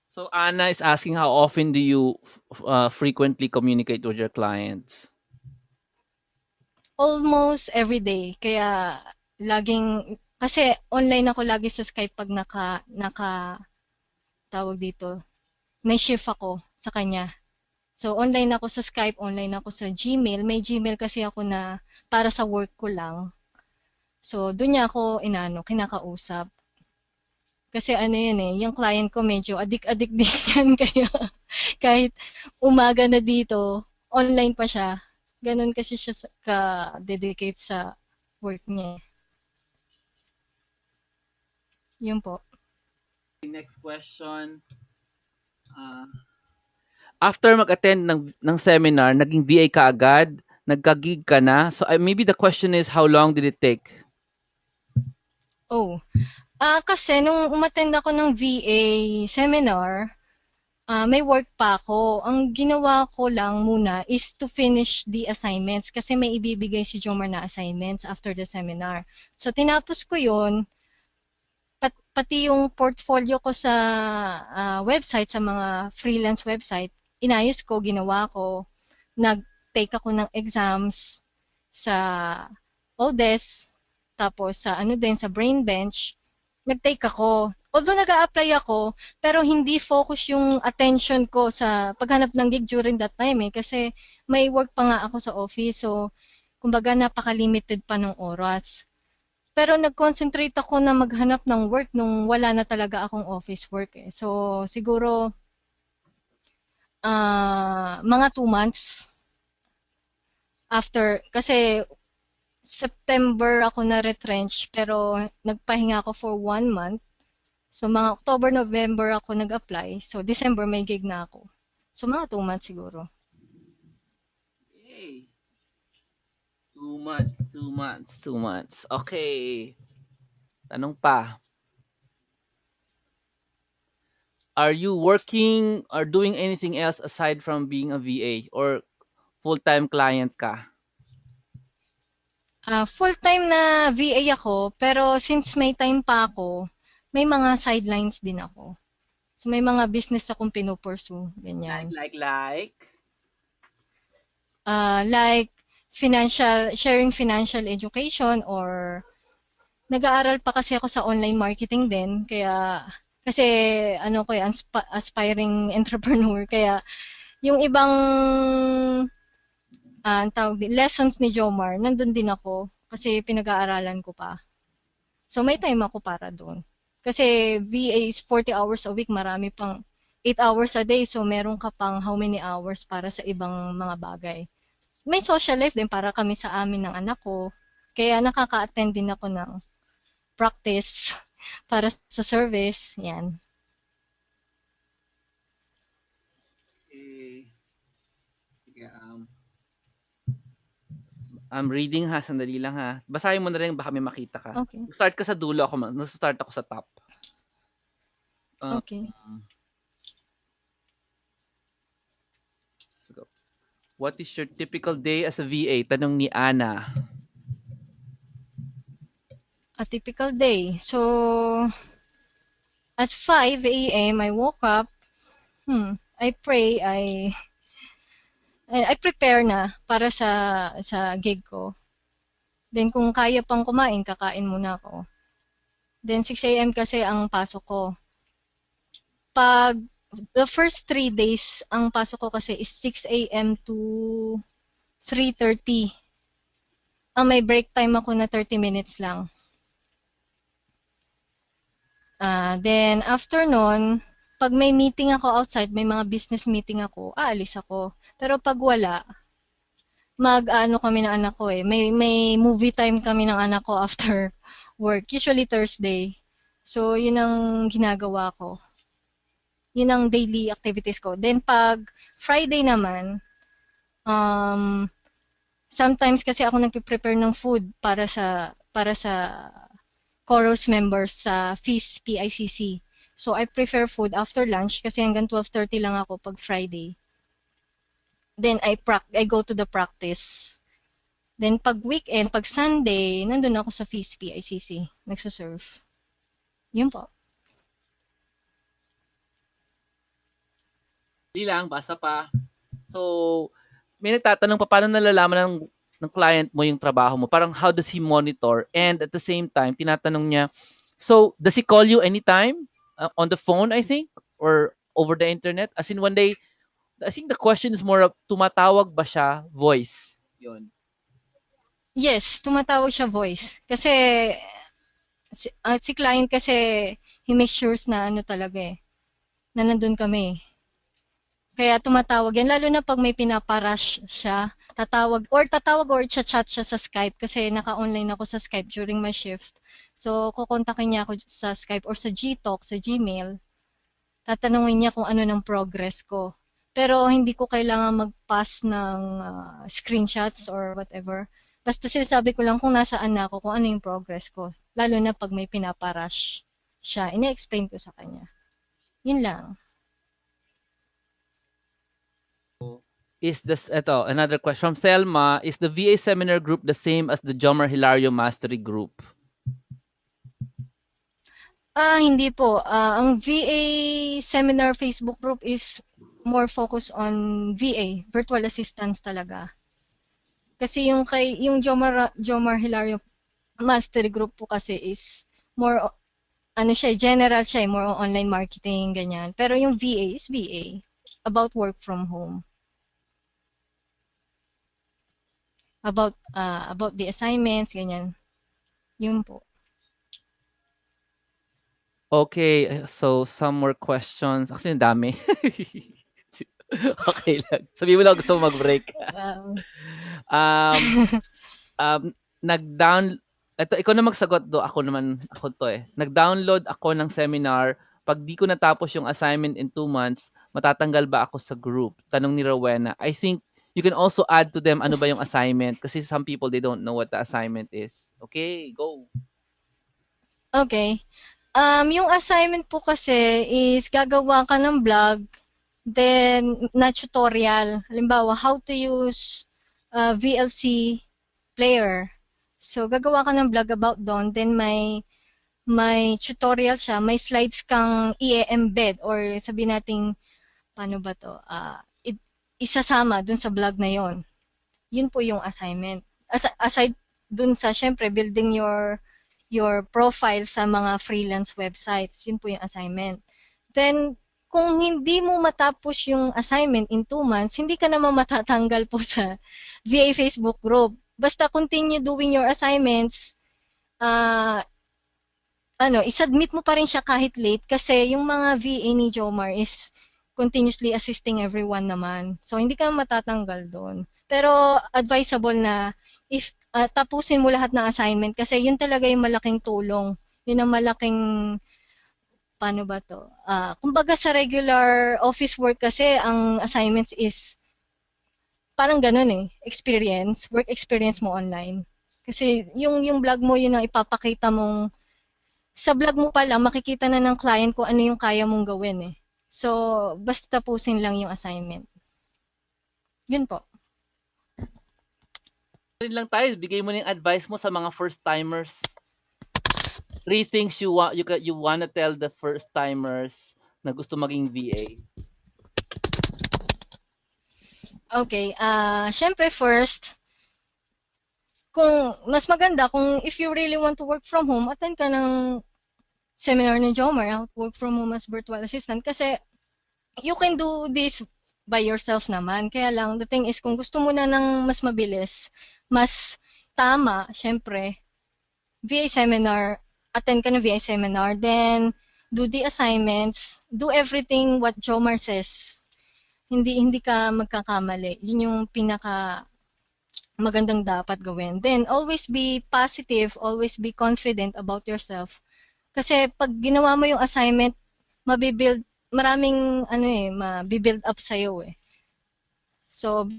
So, Anna is asking how often do you frequently communicate with your clients? Almost every day. Kaya, kasi online ako lagi sa Skype pag tawag dito, may shift ako sa kanya. So, online ako sa Skype, online ako sa Gmail. May Gmail kasi ako na para sa work ko lang. So, doon niya ako kinakausap. Kasi ano yun eh, yung client ko medyo adik-adik din yan. Kaya kahit umaga na dito, online pa siya. Ganun kasi siya ka-dedicate sa work niya. Yun po. Next question. Uh, After mag-attend ng seminar, naging VA ka agad? Nagka-gig ka na? So, maybe the question is, how long did it take? Oh, kasi nung umattend ako ng VA seminar, may work pa ako. Ang ginawa ko lang muna is to finish the assignments kasi may ibibigay si Jomar na assignments after the seminar. So, tinapos ko yun, pati yung portfolio ko sa website, sa mga freelance website, inayos ko, ginawa ko. Nag-take ako ng exams sa ODES, tapos sa ano din, sa Brain Bench, nag-take ako. Although nag-a-apply ako, pero hindi focus yung attention ko sa paghanap ng gig during that time eh. Kasi may work pa nga ako sa office. So, kumbaga napaka-limited pa ng oras. Pero nag-concentrate ako na maghanap ng work nung wala na talaga akong office work eh. So, siguro Mga 2 months after, kasi September ako na-retrench pero nagpahinga ako for 1 month. So mga October, November ako nag-apply. So December may gig na ako. So mga 2 months siguro. Yay! 2 months, 2 months, 2 months. Okay. Tanong pa. Are you working or doing anything else aside from being a VA or full-time client ka? Full-time na VA ako, pero since may time pa ako, may mga sidelines din ako. So may mga business akong pinupursue, ganyan. Like. Like sharing financial education, or nag-aaral pa kasi ako sa online marketing din, kaya kasi ano ko yan, aspiring entrepreneur, kaya yung ibang ang tawag lessons ni Jomar, nandun din ako kasi pinag-aaralan ko pa. So may time ako para doon. Kasi VA is 40 hours a week, marami pang 8 hours a day, so meron ka pang how many hours para sa ibang mga bagay. May social life din para kami sa amin ng anak ko. Kaya nakaka-attend din ako ng practice para sa service. Yan. Okay. Sige, I'm reading ha, sandali lang ha. Basahin mo na rin baka may makita ka. Okay. Start ka sa dulo ako, nasa-start ako sa top. Um, Okay. what is your typical day as a VA? Tanong ni Ana. A typical day. So, at 5 a.m. I woke up. I pray. I prepare na para sa gig ko. Then kung kaya pang kumain, kakain muna ako. Then 6 a.m. kasi ang pasok ko. Pag the first 3 days, ang pasok ko kasi is 6 a.m. to 3:30. Ang may break time ako na 30 minutes lang. Then after nun, pag may meeting ako outside, may mga business meeting ako, aalis ako. Pero pag wala, mag-ano kami ng anak ko eh. May movie time kami ng anak ko after work. Usually Thursday. So, yun ang ginagawa ko. Yun ang daily activities ko. Then, pag Friday naman, um, sometimes kasi ako nagpe-prepare ng food para sa chorus members sa FEAST PICC. So, I prefer food after lunch kasi hanggang 12:30 lang ako pag Friday. Then, I go to the practice. Then pag weekend, pag Sunday, nandun ako sa FEAST PICC, nagsusurf. Yun po. Hindi lang, basa pa. So, may nagtatanong pa, paano nalalaman ng client mo yung trabaho mo? Parang how does he monitor? And at the same time, tinatanong niya, so, does he call you anytime? On the phone, I think? Or over the internet? As in, one day, I think the question is more of, tumatawag ba siya voice? Yun. Yes, tumatawag siya voice. Kasi si client kasi he makes sure na ano talaga eh, na nandun kami. Kaya tumatawag yan, lalo na pag may pinaparush siya, tatawag or chat siya sa Skype kasi naka-online ako sa Skype during my shift. So, kukontakin niya ako sa Skype or sa Gtalk, sa Gmail. Tatanungin niya kung ano ng progress ko. Pero hindi ko kailangan mag-pass ng screenshots or whatever. Basta sinasabi ko lang kung nasaan na ako, kung ano yung progress ko. Lalo na pag may pinaparush siya. Ine-explain ko sa kanya. Yun lang. Is this, ito, another question from Selma, is the VA seminar group the same as the Jomar Hilario Mastery Group? Hindi po. Ang VA seminar Facebook group is more focused on VA, virtual assistance talaga. Kasi yung Jomar Hilario Mastery Group po kasi is more ano siya, general siya, more on online marketing, ganyan. Pero yung VA is VA, about work from home. About the assignments, ganyan. Yun po. Okay, so some more questions. Actually, ang dami. Okay lang. Sabihin mo lang gusto mo mag-break. Wow. Um, um, nag-down eto ikaw na magsagot do, ako 'to, eh. Nag-download ako ng seminar, 'pag 'di ko natapos yung assignment in 2 months, matatanggal ba ako sa group? Tanong ni Rowena. I think you can also add to them ano ba yung assignment kasi some people they don't know what the assignment is. Okay, go. Okay. Yung assignment po kasi is gagawa ka ng blog, then na tutorial. Halimbawa, how to use VLC player. So, gagawa ka ng blog about doon, then may tutorial siya, may slides kang i-embed or sabihin nating, paano ba to? Isasama dun sa blog na yon. Yun po yung assignment. Aside dun sa, syempre, building your profile sa mga freelance websites. Yun po yung assignment. Then, kung hindi mo matapos yung assignment in 2 months, hindi ka naman matatanggal po sa VA Facebook group. Basta continue doing your assignments, uh, i-submit mo pa rin siya kahit late kasi yung mga VA ni Jomar is continuously assisting everyone naman. So, hindi ka matatanggal doon. Pero, advisable na if tapusin mo lahat ng assignment kasi yun talaga yung malaking tulong. Yun ang malaking, paano ba to? Kumbaga sa regular office work kasi, ang assignments is parang ganun eh, work experience mo online. Kasi yung blog mo, yun ang ipapakita mong sa vlog mo pa lang makikita na ng client kung ano yung kaya mong gawin eh. So, basta tapusin lang yung assignment. Yun po. Rin lang tayo, bigay mo na yung advice mo sa mga first timers. 3 things you wanna tell the first timers na gusto maging VA. Okay, syempre first, kung mas maganda kung if you really want to work from home, attend ka ng seminar ni Jomar, how to work from home as virtual assistant kasi you can do this by yourself naman. Kaya lang, the thing is, kung gusto mo na ng mas mabilis, mas tama, syempre, VA seminar, attend ka ng VA seminar, then do the assignments, do everything what Jomar says. Hindi ka magkakamali. Yun yung pinaka magandang dapat gawin. Then always be positive, always be confident about yourself. Kasi pag ginawa mo yung assignment, mabibuild maraming mabibuild up sa eh. So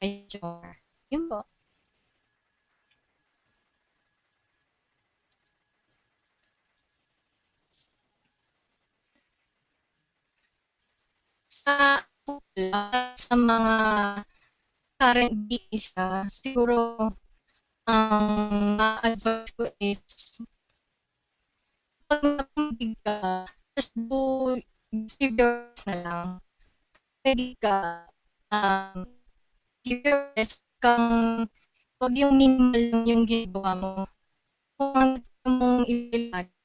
sure. Yun po. Sa sa mga current BEs siguro ang ma-advise ko is pag napagbig ka, just do give your best na lang. Ready ka, um, give your best kang wag yung minimal lang yung ginagawa mo. Kung ang gusto mong i-rely po.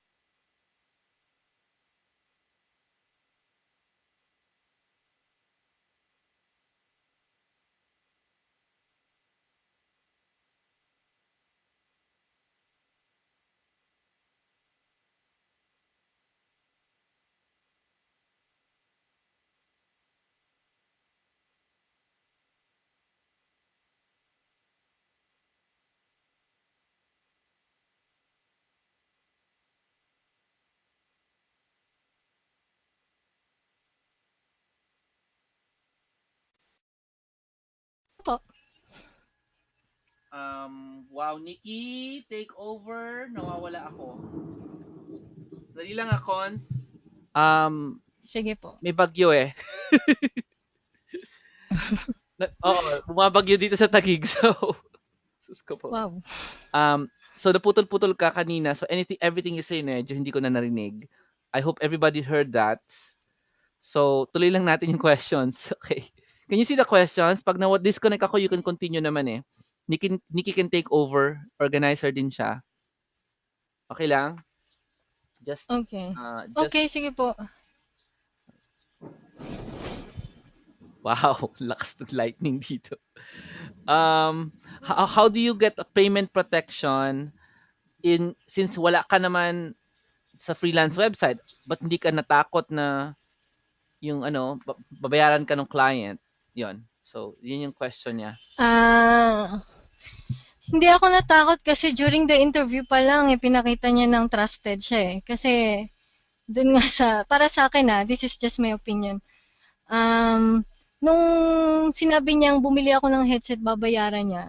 Wow, Nikki, take over. Nawawala ako. Dali lang Cons. Sige po. May bagyo eh. Oo, bumabagyo dito sa Taguig. So, sus ko po. Wow. So naputol-putol ka kanina. So everything you say medyo hindi ko na narinig. I hope everybody heard that. So tuloy lang natin yung questions. Okay. Can you see the questions? Pag na-disconnect ako, you can continue naman eh. Nikki can take over. Organizer din siya. Okay lang? Just Okay. just Okay, sige po. wow, lakas ng lightning dito. How do you get a payment protection in since wala ka naman sa freelance website, but hindi ka natakot na yung ano, babayaran ka ng client? Yon. So, yun yung question niya. Ah, hindi ako natakot kasi during the interview pa lang, pinakita niya ng trusted siya eh. Kasi dun nga sa, para sa akin this is just my opinion. Nung sinabi niyang bumili ako ng headset, babayaran niya,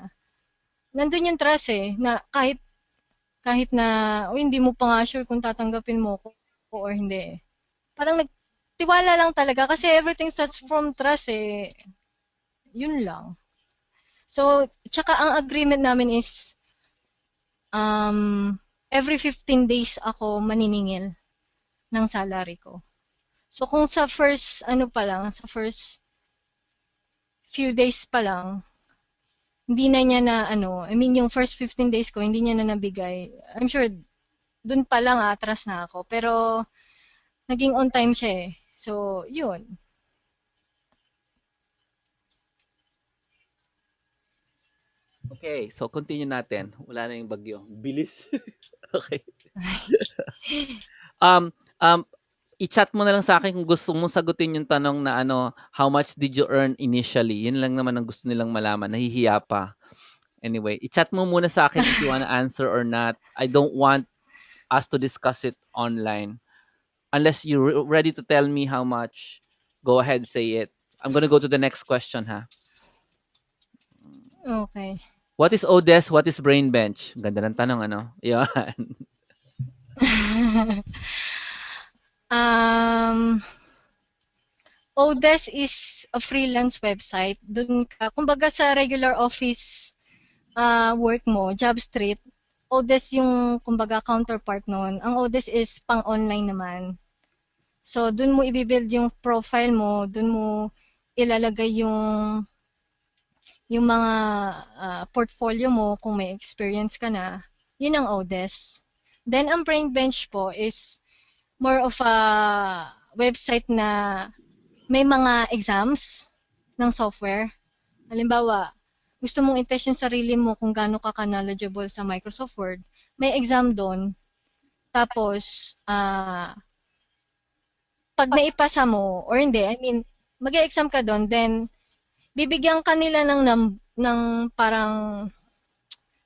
nandun yung trust eh, na kahit na, hindi mo pa nga sure kung tatanggapin mo ko or hindi eh. Parang nagtiwala lang talaga kasi everything starts from trust eh. Yun lang. So, tsaka ang agreement namin is um, every 15 days ako maniningil ng salary ko. So, kung sa first, ano pa lang, sa first few days pa lang, hindi na niya na, I mean, yung first 15 days ko, hindi niya na nabigay. I'm sure, dun pa lang atras na ako. Pero, naging on time siya eh. So, yun. Okay, so continue natin. Wala na yung bagyo. Bilis. Okay. Um, um, i-chat mo na lang sa akin kung gusto mong sagutin yung tanong na ano, how much did you earn initially? Yun lang naman ang gusto nilang malaman. Nahihiya pa. Anyway, i-chat mo muna sa akin if you wanna answer or not. I don't want us to discuss it online. Unless you're ready to tell me how much, go ahead, say it. I'm gonna go to the next question, ha? Okay. What is Odes? What is Brain Bench? Ganda ng tanong, ano? Yan. um, Odes is a freelance website. Dun ka, kumbaga sa regular office work mo, job street, Odes yung kumbaga counterpart nun. Ang Odes is pang-online naman. So, dun mo i-build yung profile mo, dun mo ilalagay yung mga portfolio mo kung may experience ka na. Yun ang Odes. Then, ang Brain Bench po is more of a website na may mga exams ng software. Halimbawa, gusto mong i-test yung sarili mo kung gaano ka knowledgeable sa Microsoft Word, may exam doon. Tapos, pag naipasa mo, or hindi, I mean, mag-exam ka doon, then, bibigyan ka nila ng parang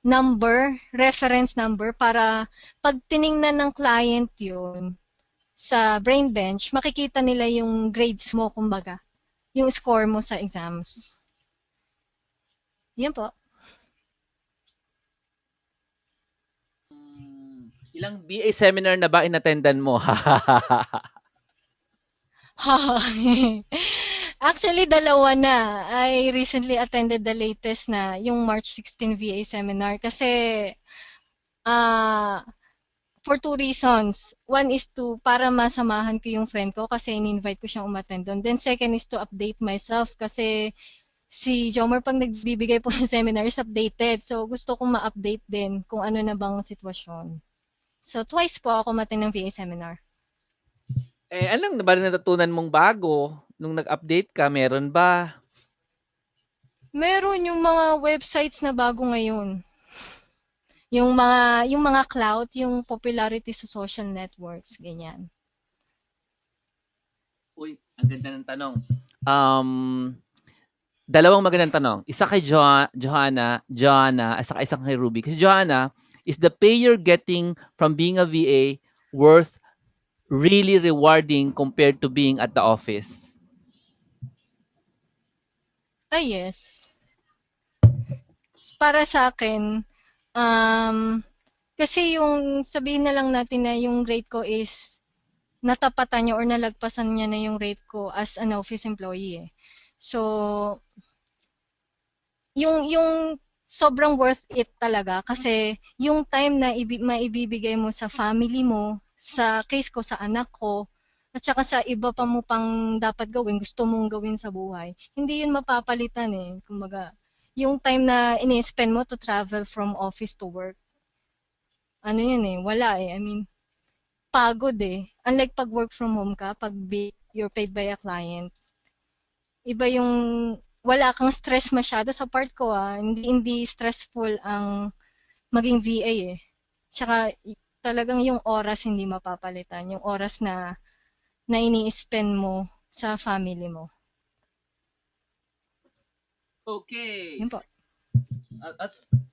number, reference number, para pag tiningnan ng client yun sa Brainbench, makikita nila yung grades mo, kumbaga, yung score mo sa exams. Yan po. Ilang BA seminar na ba in-attendan mo? Actually, dalawa na. I recently attended the latest na, yung March 16 VA seminar. Kasi, ah, for two reasons. One is to, para masamahan ko yung friend ko kasi in-invite ko siyang umattend doon. Then second is to update myself kasi si Jomar pag nagbibigay po ng seminar is updated. So, gusto kong ma-update din kung ano na bang sitwasyon. So, twice po ako umattend ng VA seminar. Eh, anong ba natutunan mong bago nung nag-update ka? Meron ba? Meron yung mga websites na bago ngayon. Yung mga clout, yung popularity sa social networks, ganyan. Uy, ang ganda ng tanong. Um, dalawang magandang tanong. Isa kay Joanna, at saka isang kay Ruby. Kasi Joanna, is the pay you're getting from being a VA worth really rewarding compared to being at the office? Ah, yes. Para sa akin, um, kasi yung sabihin na lang natin na yung rate ko is natapatan niya or nalagpasan niya na yung rate ko as an office employee eh. So, yung sobrang worth it talaga kasi yung time na maibibigay mo sa family mo, sa case ko sa anak ko, at saka sa iba pa mo pang dapat gawin, gusto mong gawin sa buhay, hindi yun mapapalitan eh. Kumbaga, yung time na ini-spend mo to travel from office to work, ano yun eh, wala eh. I mean, pagod eh. Unlike pag work from home ka, pag you're paid by a client, iba yung wala kang stress masyado sa part ko hindi stressful ang maging VA eh. Tsaka talagang yung oras hindi mapapalitan, yung oras na ini-spend mo sa family mo. Okay. Yun po.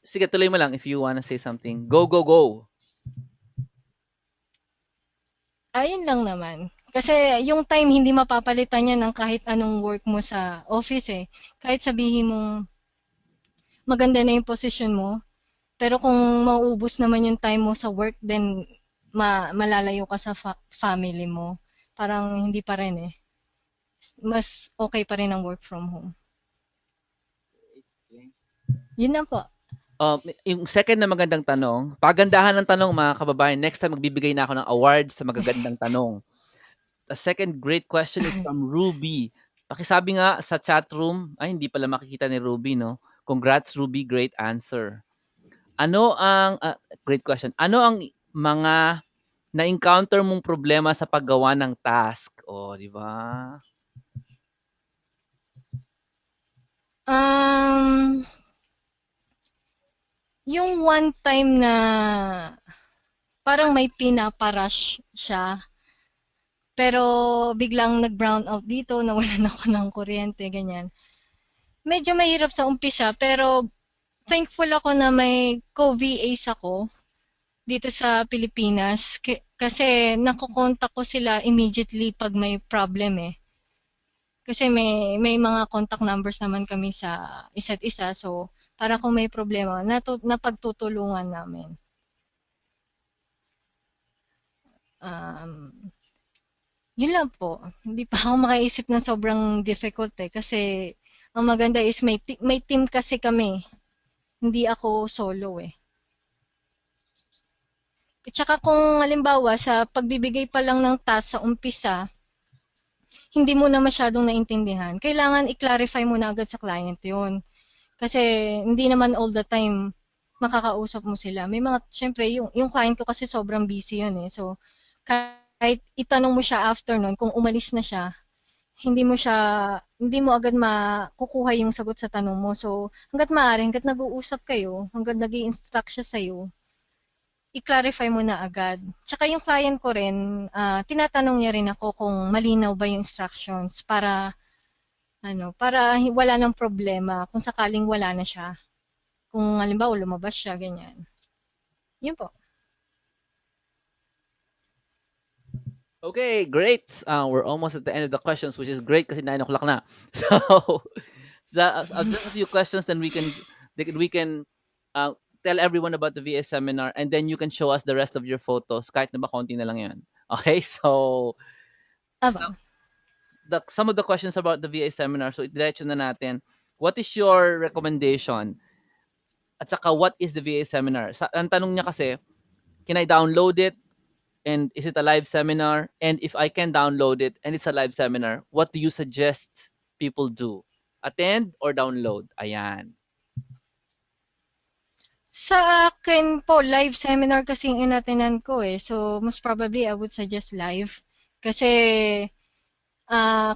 Sige, tuloy mo lang if you wanna say something. Go, go, go. Ayun lang naman. Kasi yung time hindi mapapalitan yan ng kahit anong work mo sa office eh. Kahit sabihin mong maganda na yung position mo, pero kung mauubos naman yung time mo sa work, then malalayo ka sa family mo. Parang hindi pa rin eh. Mas okay pa rin ang work from home. Yun na po. Yung second na magandang tanong, pagandahan ng tanong mga kababayan, next time magbibigay na ako ng award sa magagandang tanong. The second great question is from Ruby. Pakisabi nga sa chat room, ay hindi pala makikita ni Ruby, no? Congrats Ruby, great answer. Ano ang, great question, ano ang mga na-encounter mong problema sa paggawa ng task? O, di ba? Um, yung one time na parang may pinaparush siya, pero biglang nag-brown out dito, nawalan ako ng kuryente, ganyan. Medyo mahirap sa umpisa, pero thankful ako na may co-VAs ako dito sa Pilipinas. Kasi nakokontak ko sila immediately pag may problem eh. Kasi may mga contact numbers naman kami sa isa't isa. So, para kung may problema, napagtutulungan namin. Um, Yun lang po. Hindi pa ako makaisip ng sobrang difficult eh. Kasi ang maganda is may team kasi kami. Hindi ako solo eh. At saka kung halimbawa sa pagbibigay pa lang ng task sa umpisa, hindi mo na masyadong naintindihan, kailangan i-clarify mo na agad sa client yun. Kasi hindi naman all the time makakausap mo sila. May mga, syempre, yung client ko kasi sobrang busy yun eh. So, kahit itanong mo siya after nun, kung umalis na siya, hindi mo siya, hindi mo agad makukuha yung sagot sa tanong mo. So, hanggat maaari, hanggat nag-uusap kayo, hanggat nag instruct siya sa'yo, i-clarify mo na agad. Tsaka yung client ko rin, tinatanong niya rin ako kung malinaw ba yung instructions para wala ng problema kung sakaling wala na siya. Kung halimbawa lumabas siya, ganyan. Yun po. Okay, great. We're almost at the end of the questions, which is great kasi 9 o'clock na. So, just a few questions, then we can uh, tell everyone about the VA seminar, and then you can show us the rest of your photos. Kahit na ba konti na lang yan. Okay, so Aba. some of the questions about the VA seminar. So, diretso na natin. What is your recommendation? At saka, what is the VA seminar? Ang tanong niya kasi, can I download it? And is it a live seminar? And if I can download it and it's a live seminar, what do you suggest people do? Attend or download? Ayan. Sa akin po, live seminar kasi yung inatenan ko eh. So, most probably, I would suggest live. Kasi,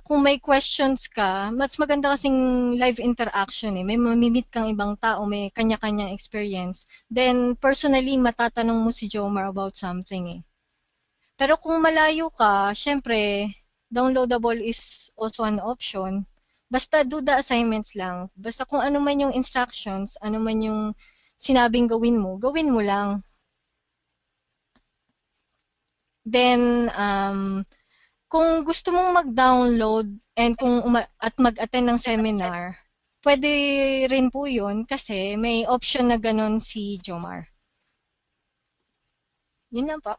kung may questions ka, mas maganda kasing live interaction eh. May mamimit kang ibang tao, may kanya-kanyang experience. Then, personally, matatanong mo si Jomar about something eh. Pero kung malayo ka, syempre, downloadable is also an option. Basta do the assignments lang. Basta kung ano man yung instructions, ano man yung sinabing gawin mo lang. Then, kung gusto mong mag-download and at mag-attend ng seminar, pwede rin po yun kasi may option na ganun si Jomar. Yun lang po.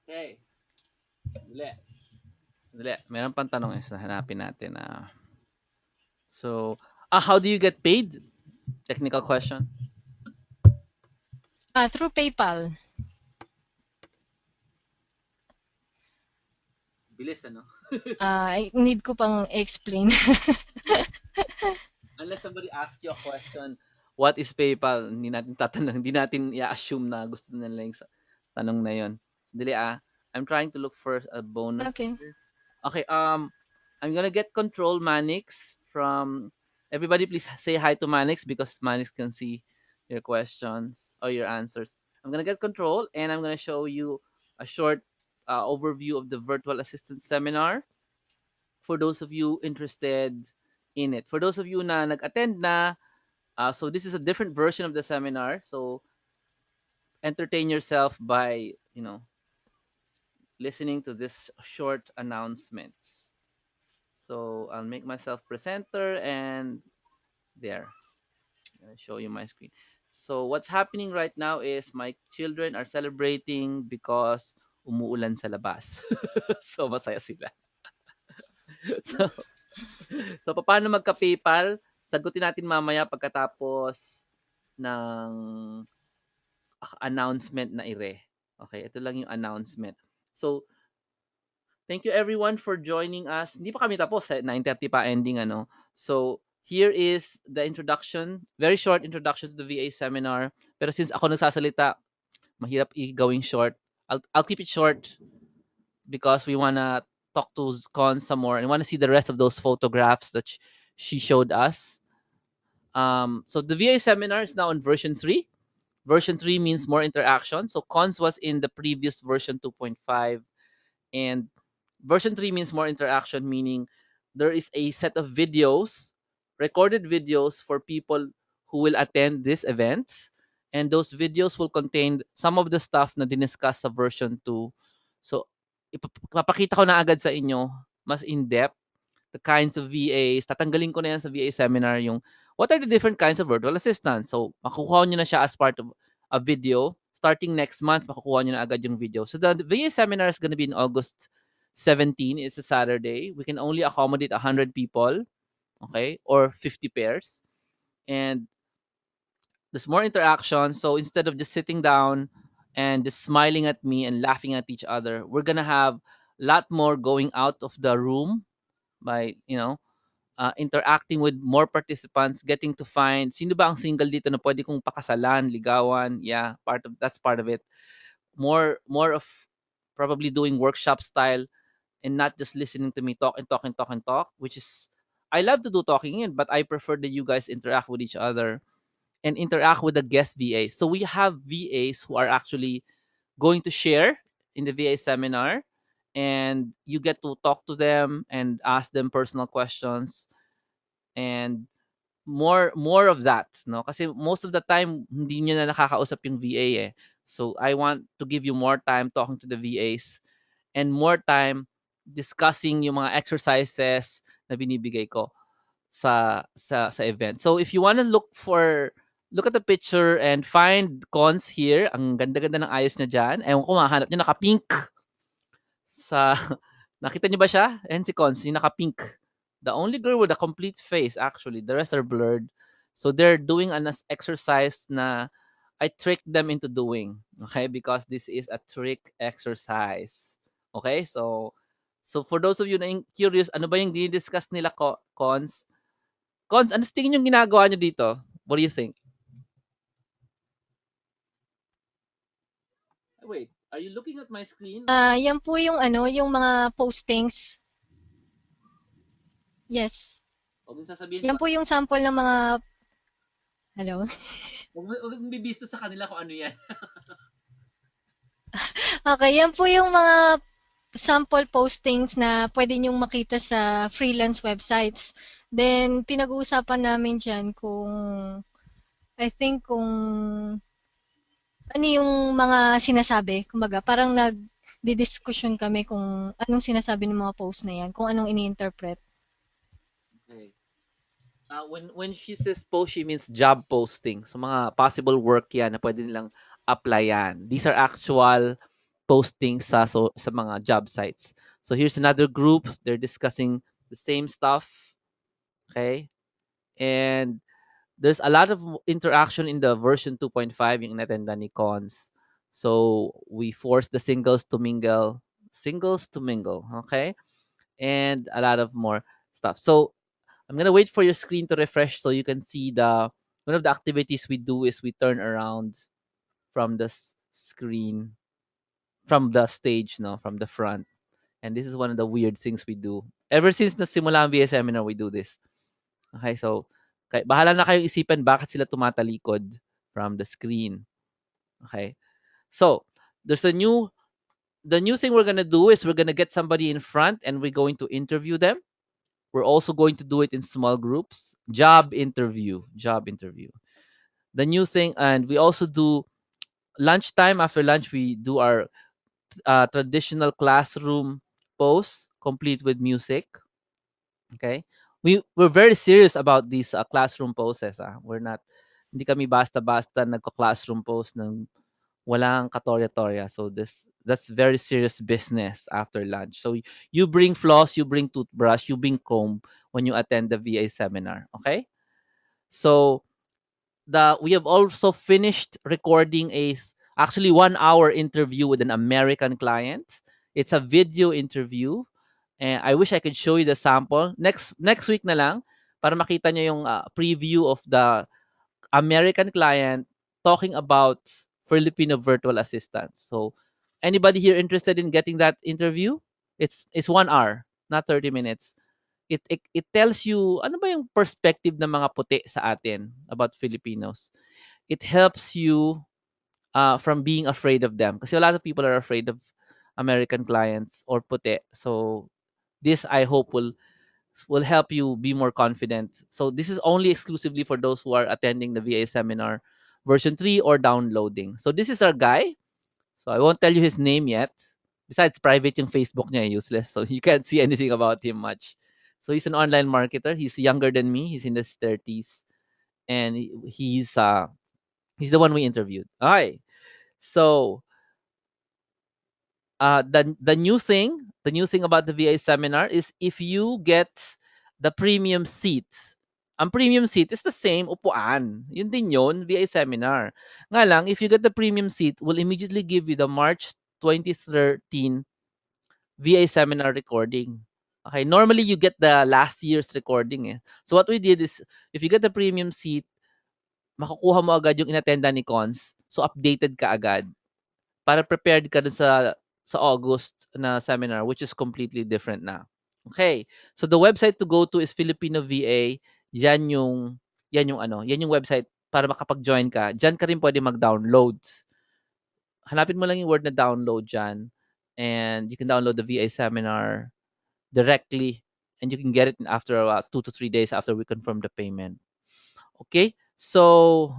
Okay. Dali. Dali. Meron pang tanong is na hanapin natin. So, how do you get paid? Technical question. Through PayPal. Bilis, ano? I need ko pang explain. Unless somebody asks you a question, what is PayPal? Hindi natin tatanong, hindi natin i-assume na gusto nila yung tanong na yon. Dili ah. I'm trying to look for a bonus Okay. here. Okay, I'm gonna get control Manix from everybody. Please say hi to Manix because Manix can see your questions or your answers. I'm gonna get control and I'm gonna show you a short overview of the virtual assistant seminar for those of you interested in it. For those of you na nag-attend na, so this is a different version of the seminar. So entertain yourself by listening to this short announcements. So I'll make myself presenter and there. I'm gonna show you my screen. So what's happening right now is my children are celebrating because umuulan sa labas. So masaya sila. So so paano magka-PayPal? Sagutin natin mamaya pagkatapos ng announcement na ire. Okay, ito lang yung announcement. So thank you everyone for joining us. Hindi pa kami tapos, 9:30 pa ending ano. So, here is the introduction, very short introduction to the VA seminar. Pero since ako nagsasalita, mahirap i-gawing short. I'll keep it short because we wanna talk to Con some more and want to see the rest of those photographs that she showed us. So the VA seminar is now on version 3. Version 3 means more interaction. So Cons was in the previous version 2.5 and version 3 means more interaction, meaning there is a set of videos, recorded videos for people who will attend these events. And those videos will contain some of the stuff na diniscuss sa version 2. So, ipapakita ko na agad sa inyo, mas in-depth, the kinds of VAs. Tatanggalin ko na yan sa VA seminar yung what are the different kinds of virtual assistants. So, makukuha nyo na siya as part of a video. Starting next month, makukuha nyo na agad yung video. So, the VA seminar is going to be in August 17. It's a Saturday. We can only accommodate 100 people, okay, or 50 pairs. And there's more interaction. So, instead of just sitting down and just smiling at me and laughing at each other, we're going to have a lot more going out of the room by, interacting with more participants, getting to find sino ba ang single dito na pwede kong pakasalan, ligawan. Yeah, that's part of it. More of probably doing workshop style and not just listening to me talk and talk and talk and talk, which is I love to do talking in, but I prefer that you guys interact with each other and interact with the guest VAs. So we have VAs who are actually going to share in the VA seminar and you get to talk to them and ask them personal questions and more of that, no, kasi most of the time hindi niyo na nakakausap yung VA eh. So I want to give you more time talking to the VAs and more time discussing yung mga exercises na binibigay ko sa event. So if you want to look at the picture and find Cons here, ang ganda-ganda ng ayos niya diyan. Ewan ko mahanap niyo naka-pink sa nakita niyo ba siya? And si Cons, yung naka-pink. The only girl with a complete face actually. The rest are blurred. So they're doing an exercise na I tricked them into doing. Okay? Because this is a trick exercise. Okay? So for those of you na curious, ano ba yung dinidiscuss nila Cons? Cons, ano sa tingin yung ginagawa niyo dito? What do you think? Wait, are you looking at my screen? Yan po yung ano, yung mga postings. Yes. Huwag mong sasabihin Yan pa. po yung sample ng mga hello. Huwag mong bibista sa kanila kung ano yan. Okay, yan po yung mga sample postings na pwede niyong makita sa freelance websites. Then, pinag-uusapan namin dyan kung, I think, kung ano yung mga sinasabi. Kumbaga, parang nagdidiskusyon kami kung anong sinasabi ng mga post na yan, kung anong ini-interpret. Okay. When she says post, she means job posting. So mga possible work yan na pwede nilang applyan. These are actual postings sa mga job sites. So here's another group. They're discussing the same stuff. Okay? And there's a lot of interaction in the version 2.5 yung inatenda ni Cons. So we force the singles to mingle. Okay? And a lot of more stuff. So I'm gonna wait for your screen to refresh so you can see one of the activities we do is we turn around from the screen. from the stage, no, from the front. And this is one of the weird things we do. Ever since nasimula ang VA seminar, we do this. Okay, so bahala na kayong isipan bakit sila tumatalikod from the screen. Okay. So, there's a new the new thing we're gonna do is we're gonna get somebody in front and we're going to interview them. We're also going to do it in small groups. Job interview. Job interview. The new thing, and we also do lunchtime. After lunch, we do our traditional classroom pose, complete with music. Okay, we're very serious about these classroom poses. We're not, hindi kami basta-basta nagko-classroom pose ng walang katorya-torya. So that's very serious business after lunch. So you bring floss, you bring toothbrush, you bring comb when you attend the VA seminar. Okay, so the we have also finished recording actually 1 hour interview with an American client. It's a video interview, and I wish I could show you the sample next week na lang para makita nyo yung preview of the American client talking about Filipino virtual assistants. So anybody here interested in getting that interview? It's 1 hour, not 30 minutes. It tells you ano ba yung perspective ng mga puti sa atin about Filipinos. It helps you from being afraid of them kasi a lot of people are afraid of American clients or puti. So this I hope will help you be more confident. So this is only exclusively for those who are attending the VA seminar version 3 or downloading. So this is our guy. So I won't tell you his name yet. Besides, private yung Facebook niya, useless. So you can't see anything about him much. So he's an online marketer. He's younger than me. He's in his 30s. And he's the one we interviewed. All right. So the new thing about the VA seminar is if you get the premium seat. Ang premium seat is the same upuan. Yun din yun, VA seminar. Nga lang, if you get the premium seat, we'll immediately give you the March 2013 VA seminar recording. Okay, normally you get the last year's recording eh. So what we did is, if you get the premium seat, makukuha mo agad yung inattenda ni Cons. So updated ka agad para prepared ka dun sa August na seminar, which is completely different na. Okay. So the website to go to is Filipino VA. Yan yung website para makapag-join ka. Diyan ka rin pwede mag-download. Hanapin mo lang yung word na download diyan and you can download the VA seminar directly and you can get it in after about 2 to 3 days after we confirm the payment. Okay? So,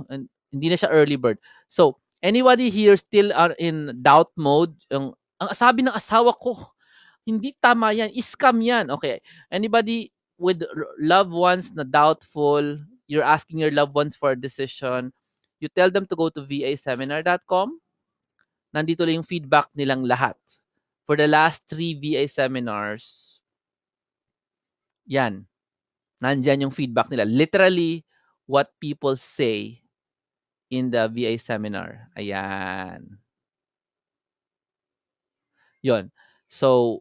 hindi na siya early bird. So, anybody here still are in doubt mode? Ang sabi ng asawa ko, hindi tama yan, scam yan. Okay. Anybody with loved ones na doubtful, you're asking your loved ones for a decision, you tell them to go to vaseminar.com. Nandito lang yung feedback nilang lahat. For the last 3 VA seminars, yan. Nandyan yung feedback nila. Literally, what people say in the VA seminar. Ayan. Yon. So,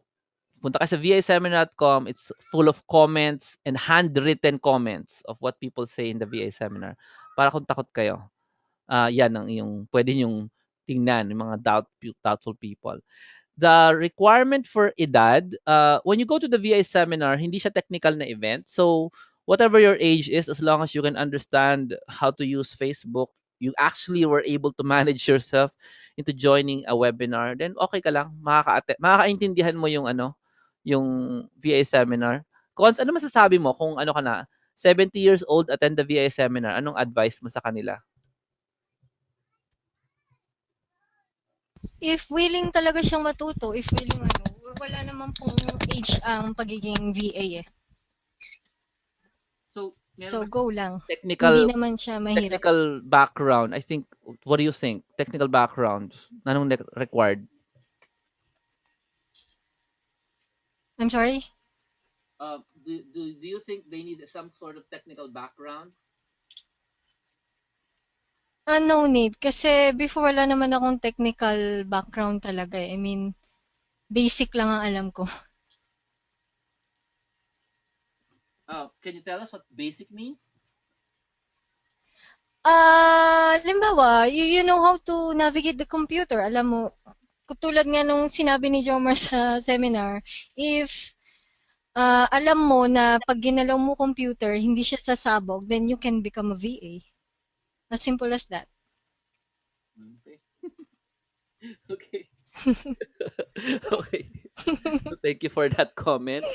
punta ka sa vaseminar.com. It's full of comments and handwritten comments of what people say in the VA seminar. Para kung takot kayo, yan ang yung pwede nyong tingnan, yung mga doubtful people. The requirement for edad, when you go to the VA seminar, hindi siya technical na event. So, whatever your age is, as long as you can understand how to use Facebook, you actually were able to manage yourself into joining a webinar, then okay ka lang. Makakaintindihan mo yung yung VA seminar. Cons, ano masasabi mo kung ano ka na, 70 years old, attend the VA seminar, anong advice mo sa kanila? If willing talaga siyang matuto, if willing wala naman pong age ang pagiging VA eh. So, So go lang. technical Hindi naman siya mahirap. technical background. I think, what do you think? Technical background, anong required? I'm sorry? Do you think they need some sort of technical background? No need. Kasi before wala naman akong technical background talaga eh. I mean, basic lang ang alam ko. Can you tell us what basic means? Limbawa, you know how to navigate the computer. Alam mo, tulad nga nung sinabi ni Jomar sa seminar, if alam mo na pag ginalaw mo computer, hindi siya sasabog, then you can become a VA. As simple as that. Okay. Okay. Okay. So thank you for that comment,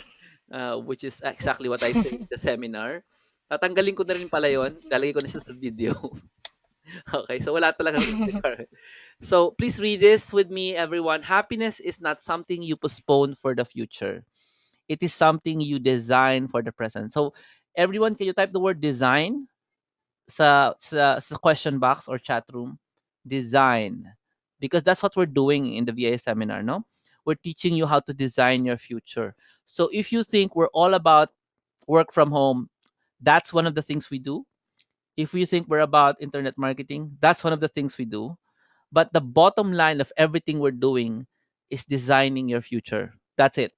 which is exactly what I say in the seminar. Tatanggalin ko na rin pala yun. Lalagay ko na siya sa video. Okay, so wala talagang requirement. So please read this with me, everyone. Happiness is not something you postpone for the future. It is something you design for the present. So everyone, can you type the word design sa question box or chat room? Design. Because that's what we're doing in the VA seminar, no? We're teaching you how to design your future. So if you think we're all about work from home, that's one of the things we do. If you think we're about internet marketing, that's one of the things we do. But the bottom line of everything we're doing is designing your future. That's it.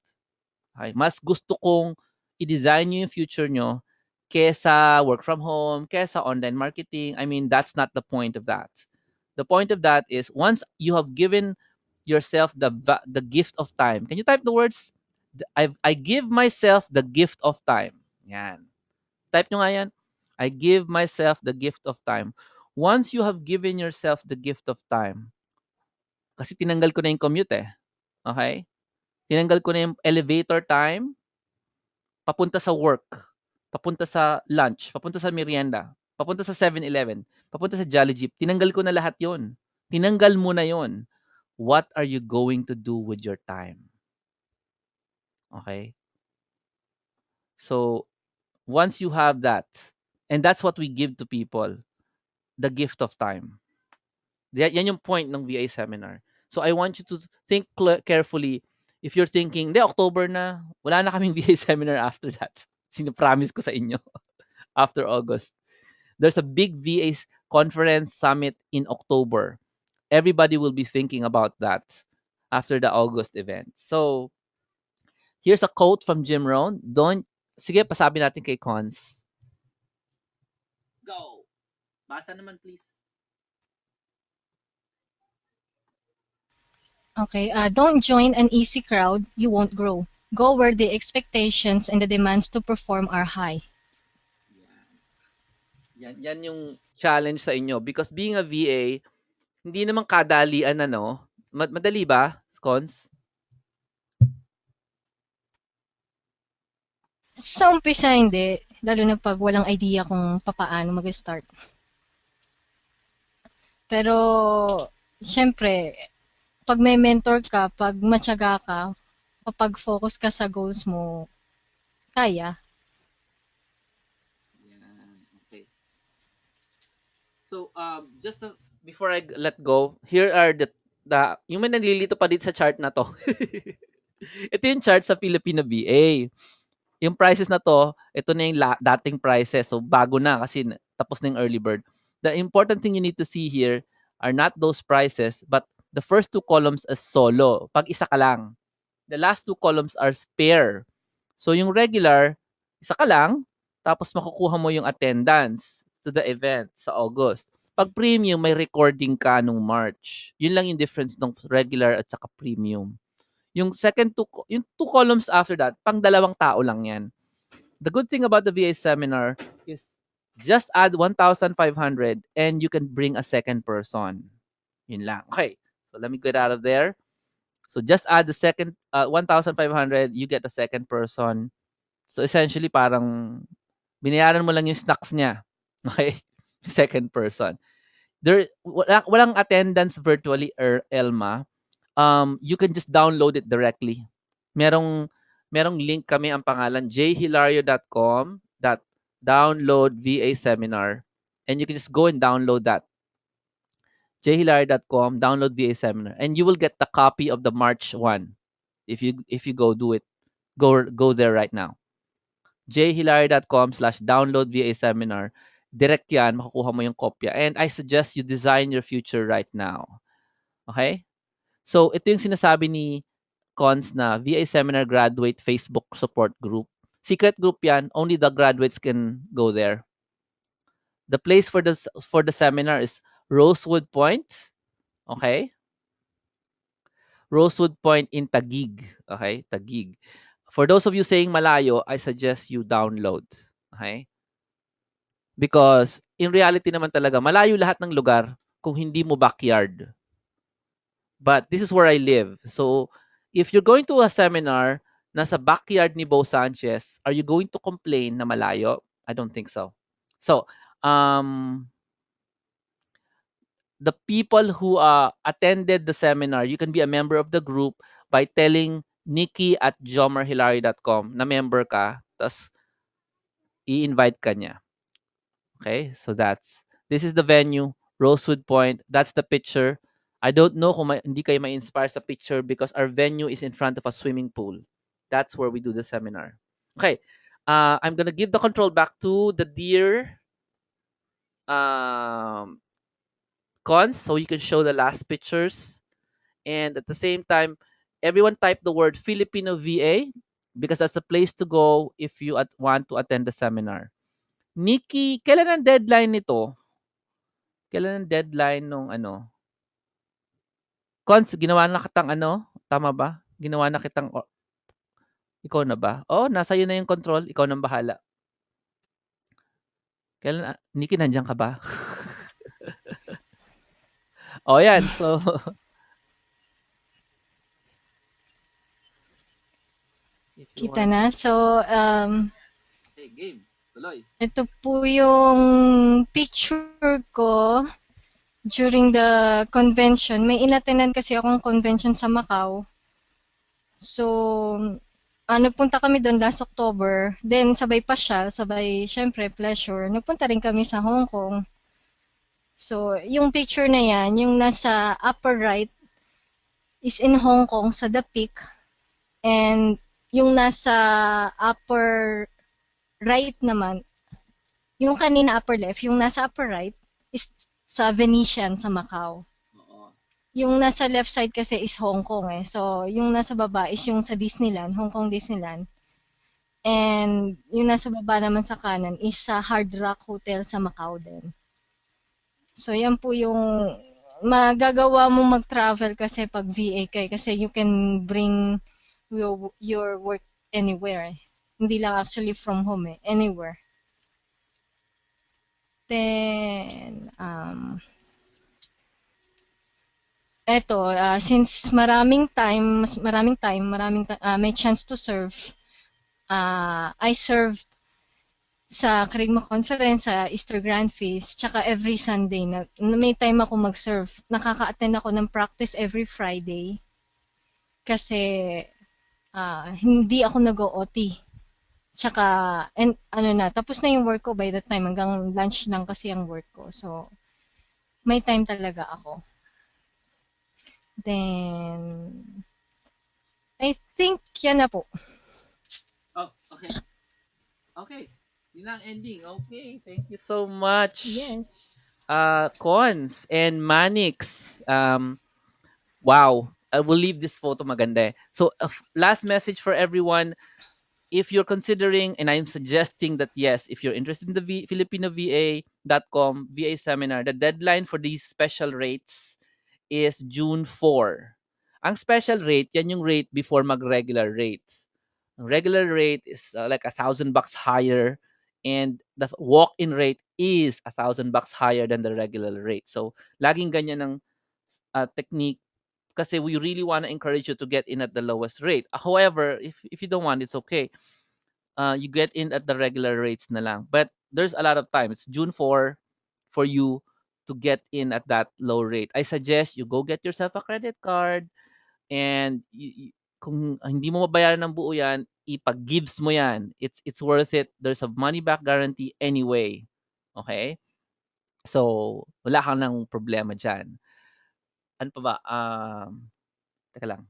Okay? Mas gusto kong i-design nyo yung future nyo kesa work from home, kesa online marketing. I mean, that's not the point of that. The point of that is once you have given yourself the gift of time. Can you type the words? I give myself the gift of time. Yan. Type nyo nga yan. I give myself the gift of time. Once you have given yourself the gift of time, kasi tinanggal ko na yung commute eh. Okay? Tinanggal ko na yung elevator time, papunta sa work, papunta sa lunch, papunta sa merienda, papunta sa 7-Eleven, papunta sa Jolly Jeep. Tinanggal ko na lahat yon. Tinanggal mo na yon. What are you going to do with your time? Okay? So, once you have that, and that's what we give to people, the gift of time. Yan yung point ng VA seminar. So I want you to think carefully. If you're thinking, "Hindi, October na, wala na kaming VA seminar after that." Sino-promise ko sa inyo, after August. There's a big VA conference summit in October. Everybody will be thinking about that after the August event. So, here's a quote from Jim Rohn. Sige, pasabi natin kay Cons. Go! Basa naman, please. Okay, don't join an easy crowd, you won't grow. Go where the expectations and the demands to perform are high. Yan yung challenge sa inyo because being a VA, hindi naman kadalian ano. Madali ba, Cons? Sa umpisa hindi, lalo na pag walang idea kung papaano mag-start. Pero, syempre, pag may mentor ka, pag matyaga ka, kapag focus ka sa goals mo, kaya. Yan, okay. So, just before I let go, here are the yung may nalilito pa dito sa chart na to. Ito yung chart sa Filipino VA. Yung prices na to, ito na yung dating prices. So, bago na kasi tapos na yung early bird. The important thing you need to see here are not those prices, but the first two columns is solo. Pag isa ka lang. The last two columns are spare. So, yung regular, isa ka lang, tapos makukuha mo yung attendance to the event sa August. Pag premium, may recording ka nung March. Yun lang yung difference ng regular at saka premium. Yung yung two columns after that, pang dalawang tao lang yan. The good thing about the VA seminar is just add 1,500 and you can bring a second person. Yun lang. Okay. So let me get out of there. So just add the second 1,500, you get a second person. So essentially parang binayaran mo lang yung snacks niya. Okay? Second person. Walang attendance virtually or Elma. You can just download it directly. Merong merong link kami ang pangalan jhilario.com that download VA seminar and you can just go and download that jhilario.com download VA seminar and you will get the copy of the March one if you go do it go there right now jhilario.com/download VA seminar direct yan makukuha mo yung kopya and I suggest you design your future right now. Okay? So, ito yung sinasabi ni Cons na VA Seminar Graduate Facebook Support Group. Secret group yan. Only the graduates can go there. The place for the seminar is Rosewood Point. Okay? Rosewood Point in Taguig. Okay? Taguig. For those of you saying malayo, I suggest you download. Okay? Because in reality naman talaga, malayo lahat ng lugar kung hindi mo backyard. But this is where I live. So, if you're going to a seminar nasa backyard ni Bo Sanchez, are you going to complain na malayo? I don't think so. So, um, the people who attended the seminar, you can be a member of the group by telling Nikki at jomarhilary.com na member ka, tas i-invite ka niya. Okay? So this is the venue, Rosewood Point. That's the picture. I don't know kung hindi kayo ma-inspire sa picture because our venue is in front of a swimming pool. That's where we do the seminar. Okay. I'm gonna give the control back to the dear um, cons so you can show the last pictures. And at the same time, everyone type the word Filipino VA because that's the place to go if you want to attend the seminar. Nikki, kailan ang deadline nito? Kailan ang deadline nung ano? Cons, ginawa na kitang ano? Tama ba? Ginawa na kitang ikaw na ba? Oh, nasa iyo na yung control. Ikaw nang bahala. Kailan, Nikki, nandiyan ka ba? Oh, yan. So, if you Kita want. na. So, Hey, game. Tuloy. ito po yung picture ko during the convention. May inattenan kasi akong convention sa Macau. So, nagpunta kami doon last October. Then, sabay pasyal, sabay, syempre, pleasure. Nagpunta rin kami sa Hong Kong. So, yung picture na yan, yung nasa upper right, is in Hong Kong sa The Peak. And yung nasa upper right naman, yung kanina upper left, yung nasa upper right, is sa Venetian sa Macau. Oo. Yung nasa left side kasi is Hong Kong eh. So, yung nasa baba is yung sa Disneyland, Hong Kong Disneyland. And yung nasa baba naman sa kanan is sa Hard Rock Hotel sa Macau din. So, yan po yung magagawa mo mag-travel kasi pag VA kay kasi you can bring your work anywhere. Eh. Hindi lang actually from home eh, anywhere. Then, eto, since may chance to serve, I served sa Kerigma Conference, sa Easter Grand Feast, tsaka every Sunday, may time ako mag-serve. Nakaka-attend ako ng practice every Friday kasi hindi ako nag-OT. Tsaka, and, tapos na yung work ko by that time, hanggang lunch lang kasi ang work ko. So, may time talaga ako. Then, I think yan na po. Oh, okay. Okay. Yun lang ending. Okay. Thank you so much. Yes. Cons and Manix. Wow. I will leave this photo maganda. So, last message for everyone. If you're considering, and I'm suggesting that yes, if you're interested in the FilipinoVA.com VA seminar, the deadline for these special rates is June 4. Ang special rate, yan yung rate before mag-regular rate. Ang regular rate is like $1,000 higher, and the walk-in rate is $1,000 higher than the regular rate. So, laging ganyan ng technique kasi we really want to encourage you to get in at the lowest rate. However, if you don't want, it's okay. You get in at the regular rates na lang. But there's a lot of time. It's June 4 for you to get in at that low rate. I suggest you go get yourself a credit card, and kung hindi mo mabayaran ng buo yan, ipag-gives mo yan. It's worth it. There's a money back guarantee anyway. Okay? So, wala kang ng problema dyan. Ano pa ba? Teka lang.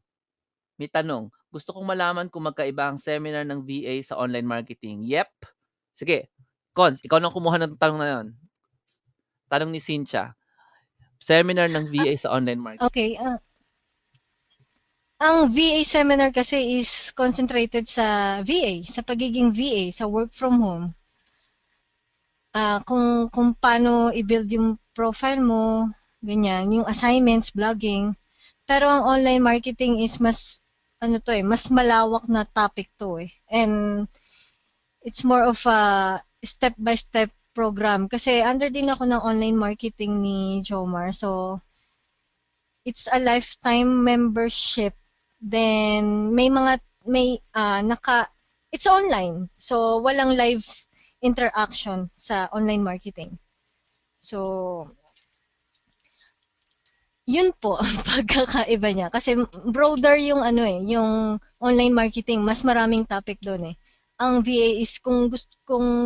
May tanong. Gusto kong malaman kung magkaiba ang seminar ng VA sa online marketing. Yep. Sige. Cons, ikaw nang kumuha ng tanong na yon. Tanong ni Cynthia. Seminar ng VA sa online marketing. Okay. Ang VA seminar kasi is concentrated sa VA, sa pagiging VA, sa work from home. Kung paano i-build yung profile mo, ganyan, yung assignments, blogging. Pero ang online marketing is mas ano to eh, mas malawak na topic to eh. And it's more of a step-by-step program. Kasi under din ako ng online marketing ni Jomar. So, it's a lifetime membership. Then, it's online. So, walang live interaction sa online marketing. So, yun po ang pagkakaiba niya. Kasi broader yung ano eh, yung online marketing, mas maraming topic doon eh. Ang VA is kung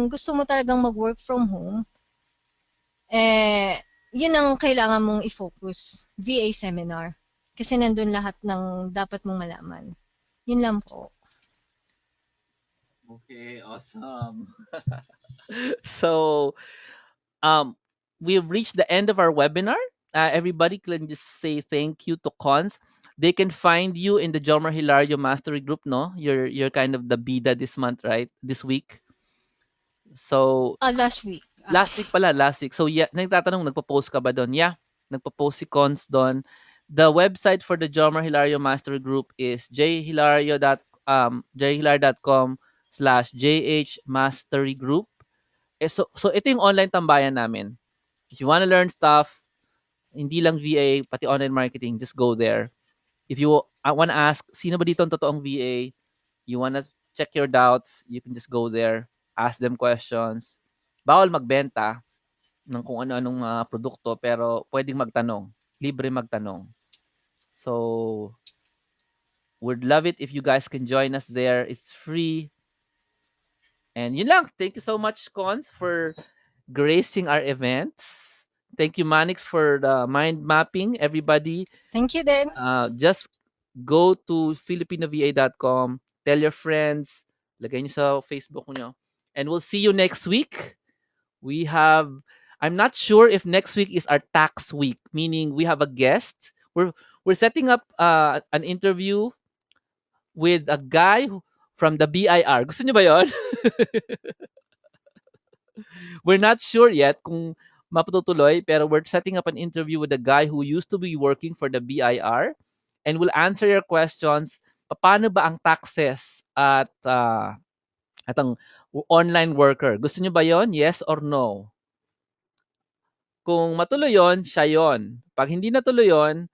gusto mo talagang mag-work from home, yun ang kailangan mong i-focus, VA seminar. Kasi nandun lahat ng dapat mong malaman. Yun lang po. Okay, awesome. So, um, we've reached the end of our webinar. Everybody can just say thank you to Cons. They can find you in the Jomar Hilario Mastery Group, no? You're kind of the bida this month, right? This week. So, Last week. last week pala, last week. So, yeah, nagtatanong, nagpo-post ka ba doon? Yeah, nagpo-post si Cons doon. The website for the Jomar Hilario Mastery Group is jhilario.com/jh Mastery Group. So ito yung online tambayan namin. If you wanna learn stuff, hindi lang VA, pati online marketing, just go there. If you wanna ask, sino ba dito ang totoong VA? You wanna check your doubts, you can just go there, ask them questions. Bawal magbenta ng kung ano-anong produkto, pero pwedeng magtanong. Libre magtanong. So, would love it if you guys can join us there. It's free. And yun lang. Thank you so much, Cons, for gracing our events. Thank you, Manix, for the mind mapping. Everybody, Thank you din. just go to filipinova.com, tell your friends, lagay niyo sa Facebook niyo, and we'll see you next week. We have, I'm not sure if next week is our tax week, meaning we have a guest. We're setting up an interview with a guy from the BIR. Gusto niyo ba 'yon? We're not sure yet kung matutuloy, pero we're setting up an interview with a guy who used to be working for the BIR and will answer your questions. Paano ba ang taxes at ang online worker? Gusto niyo ba 'yon? Yes or no? Kung matuloy 'yon, siya 'yon. Pag hindi natuloy 'yon,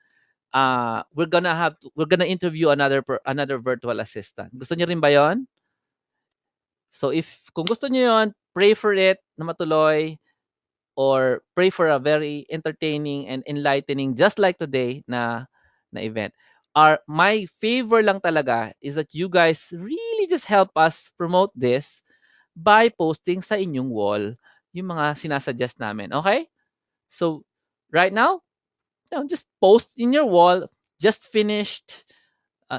we're gonna interview another virtual assistant. Gusto niyo rin ba 'yon? So if kung gusto niyo 'yon, pray for it na matuloy or pray for a very entertaining and enlightening just like today na event. My favor lang talaga is that you guys really just help us promote this by posting sa inyong wall yung mga sinasuggest namin. Okay? So right now, just post in your wall. Just finished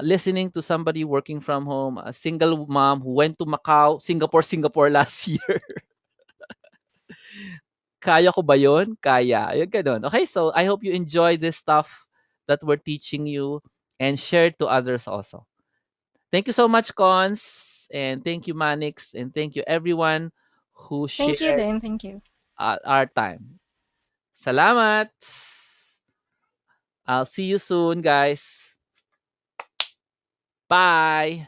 listening to somebody working from home, a single mom who went to Macau, Singapore last year. Kaya ko ba yun? Kaya. Yung gano'n. Okay, so I hope you enjoy this stuff that we're teaching you and share to others also. Thank you so much, Cons. And thank you, Manix. And thank you, everyone who Thank you shared din. Thank you. our time. Salamat. I'll see you soon, guys. Bye.